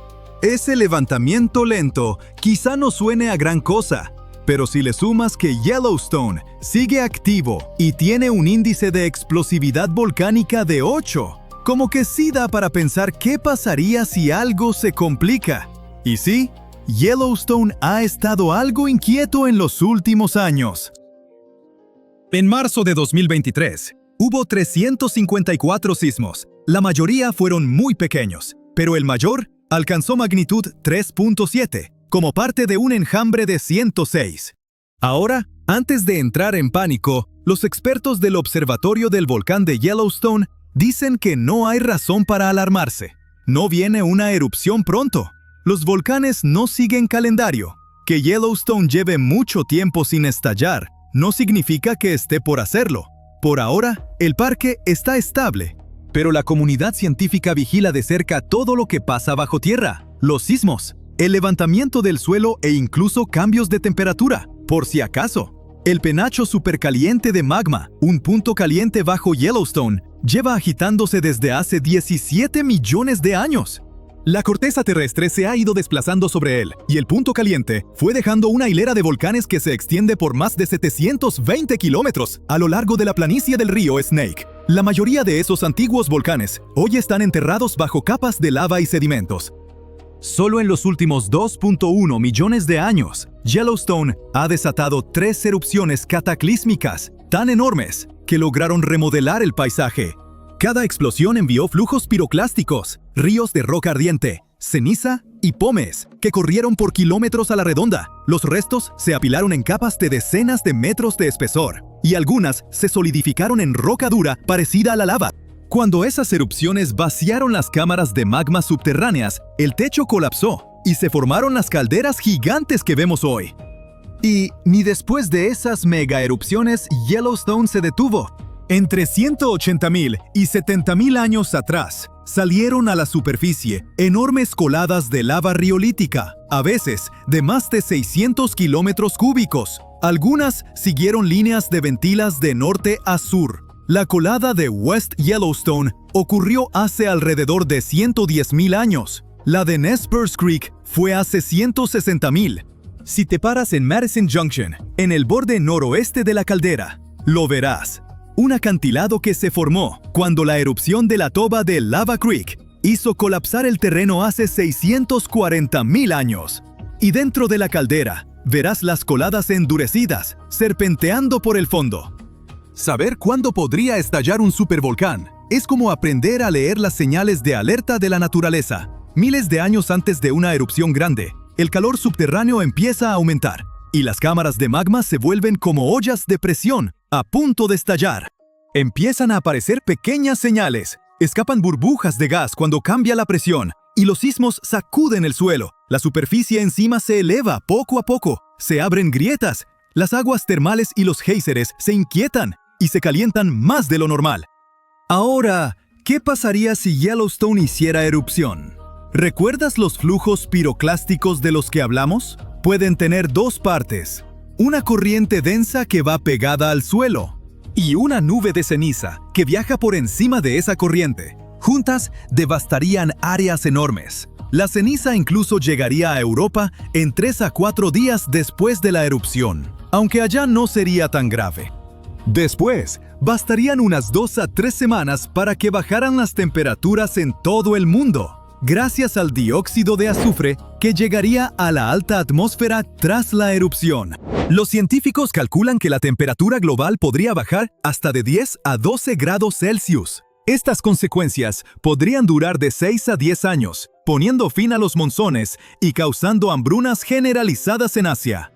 Ese levantamiento lento quizá no suene a gran cosa, pero si le sumas que Yellowstone sigue activo y tiene un índice de explosividad volcánica de 8, como que sí da para pensar qué pasaría si algo se complica. Y sí, Yellowstone ha estado algo inquieto en los últimos años. En marzo de 2023, hubo 354 sismos. La mayoría fueron muy pequeños, pero el mayor alcanzó magnitud 3.7, como parte de un enjambre de 106. Ahora, antes de entrar en pánico, los expertos del Observatorio del Volcán de Yellowstone dicen que no hay razón para alarmarse. No viene una erupción pronto. Los volcanes no siguen calendario. Que Yellowstone lleve mucho tiempo sin estallar no significa que esté por hacerlo. Por ahora, el parque está estable. Pero la comunidad científica vigila de cerca todo lo que pasa bajo tierra, los sismos, el levantamiento del suelo e incluso cambios de temperatura, por si acaso. El penacho supercaliente de magma, un punto caliente bajo Yellowstone, lleva agitándose desde hace 17 millones de años. La corteza terrestre se ha ido desplazando sobre él, y el punto caliente fue dejando una hilera de volcanes que se extiende por más de 720 kilómetros a lo largo de la planicie del río Snake. La mayoría de esos antiguos volcanes hoy están enterrados bajo capas de lava y sedimentos. Solo en los últimos 2.1 millones de años, Yellowstone ha desatado 3 erupciones cataclísmicas tan enormes que lograron remodelar el paisaje. Cada explosión envió flujos piroclásticos, ríos de roca ardiente, ceniza y pómez que corrieron por kilómetros a la redonda. Los restos se apilaron en capas de decenas de metros de espesor, y algunas se solidificaron en roca dura parecida a la lava. Cuando esas erupciones vaciaron las cámaras de magma subterráneas, el techo colapsó y se formaron las calderas gigantes que vemos hoy. Y ni después de esas mega erupciones Yellowstone se detuvo. Entre 180.000 y 70.000 años atrás, salieron a la superficie enormes coladas de lava riolítica, a veces de más de 600 kilómetros cúbicos. Algunas siguieron líneas de ventilas de norte a sur. La colada de West Yellowstone ocurrió hace alrededor de 110.000 años. La de Nez Perce Creek fue hace 160.000. Si te paras en Madison Junction, en el borde noroeste de la caldera, lo verás. Un acantilado que se formó cuando la erupción de la toba de Lava Creek hizo colapsar el terreno hace 640.000 años. Y dentro de la caldera, verás las coladas endurecidas, serpenteando por el fondo. Saber cuándo podría estallar un supervolcán es como aprender a leer las señales de alerta de la naturaleza. Miles de años antes de una erupción grande, el calor subterráneo empieza a aumentar, y las cámaras de magma se vuelven como ollas de presión a punto de estallar. Empiezan a aparecer pequeñas señales, escapan burbujas de gas cuando cambia la presión, y los sismos sacuden el suelo. La superficie encima se eleva poco a poco, se abren grietas, las aguas termales y los géiseres se inquietan y se calientan más de lo normal. Ahora, ¿qué pasaría si Yellowstone hiciera erupción? ¿Recuerdas los flujos piroclásticos de los que hablamos? Pueden tener 2 partes. Una corriente densa que va pegada al suelo y una nube de ceniza que viaja por encima de esa corriente. Juntas devastarían áreas enormes. La ceniza incluso llegaría a Europa en 3 a 4 días después de la erupción, aunque allá no sería tan grave. Después, bastarían unas 2 a 3 semanas para que bajaran las temperaturas en todo el mundo, gracias al dióxido de azufre que llegaría a la alta atmósfera tras la erupción. Los científicos calculan que la temperatura global podría bajar hasta de 10 a 12 grados Celsius. Estas consecuencias podrían durar de 6 a 10 años, poniendo fin a los monzones y causando hambrunas generalizadas en Asia.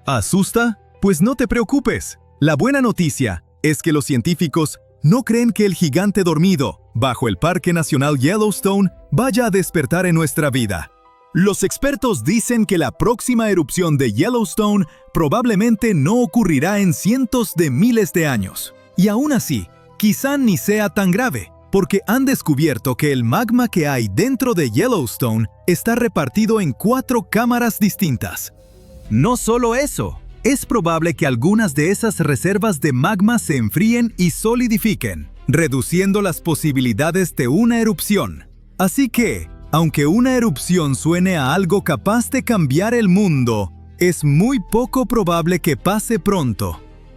¿Asusta? Pues no te preocupes. La buena noticia es que los científicos no creen que el gigante dormido bajo el Parque Nacional Yellowstone vaya a despertar en nuestra vida. Los expertos dicen que la próxima erupción de Yellowstone probablemente no ocurrirá en cientos de miles de años. Y aún así, quizá ni sea tan grave, porque han descubierto que el magma que hay dentro de Yellowstone está repartido en 4 cámaras distintas. No solo eso, es probable que algunas de esas reservas de magma se enfríen y solidifiquen, reduciendo las posibilidades de una erupción. Así que, aunque una erupción suene a algo capaz de cambiar el mundo, es muy poco probable que pase pronto.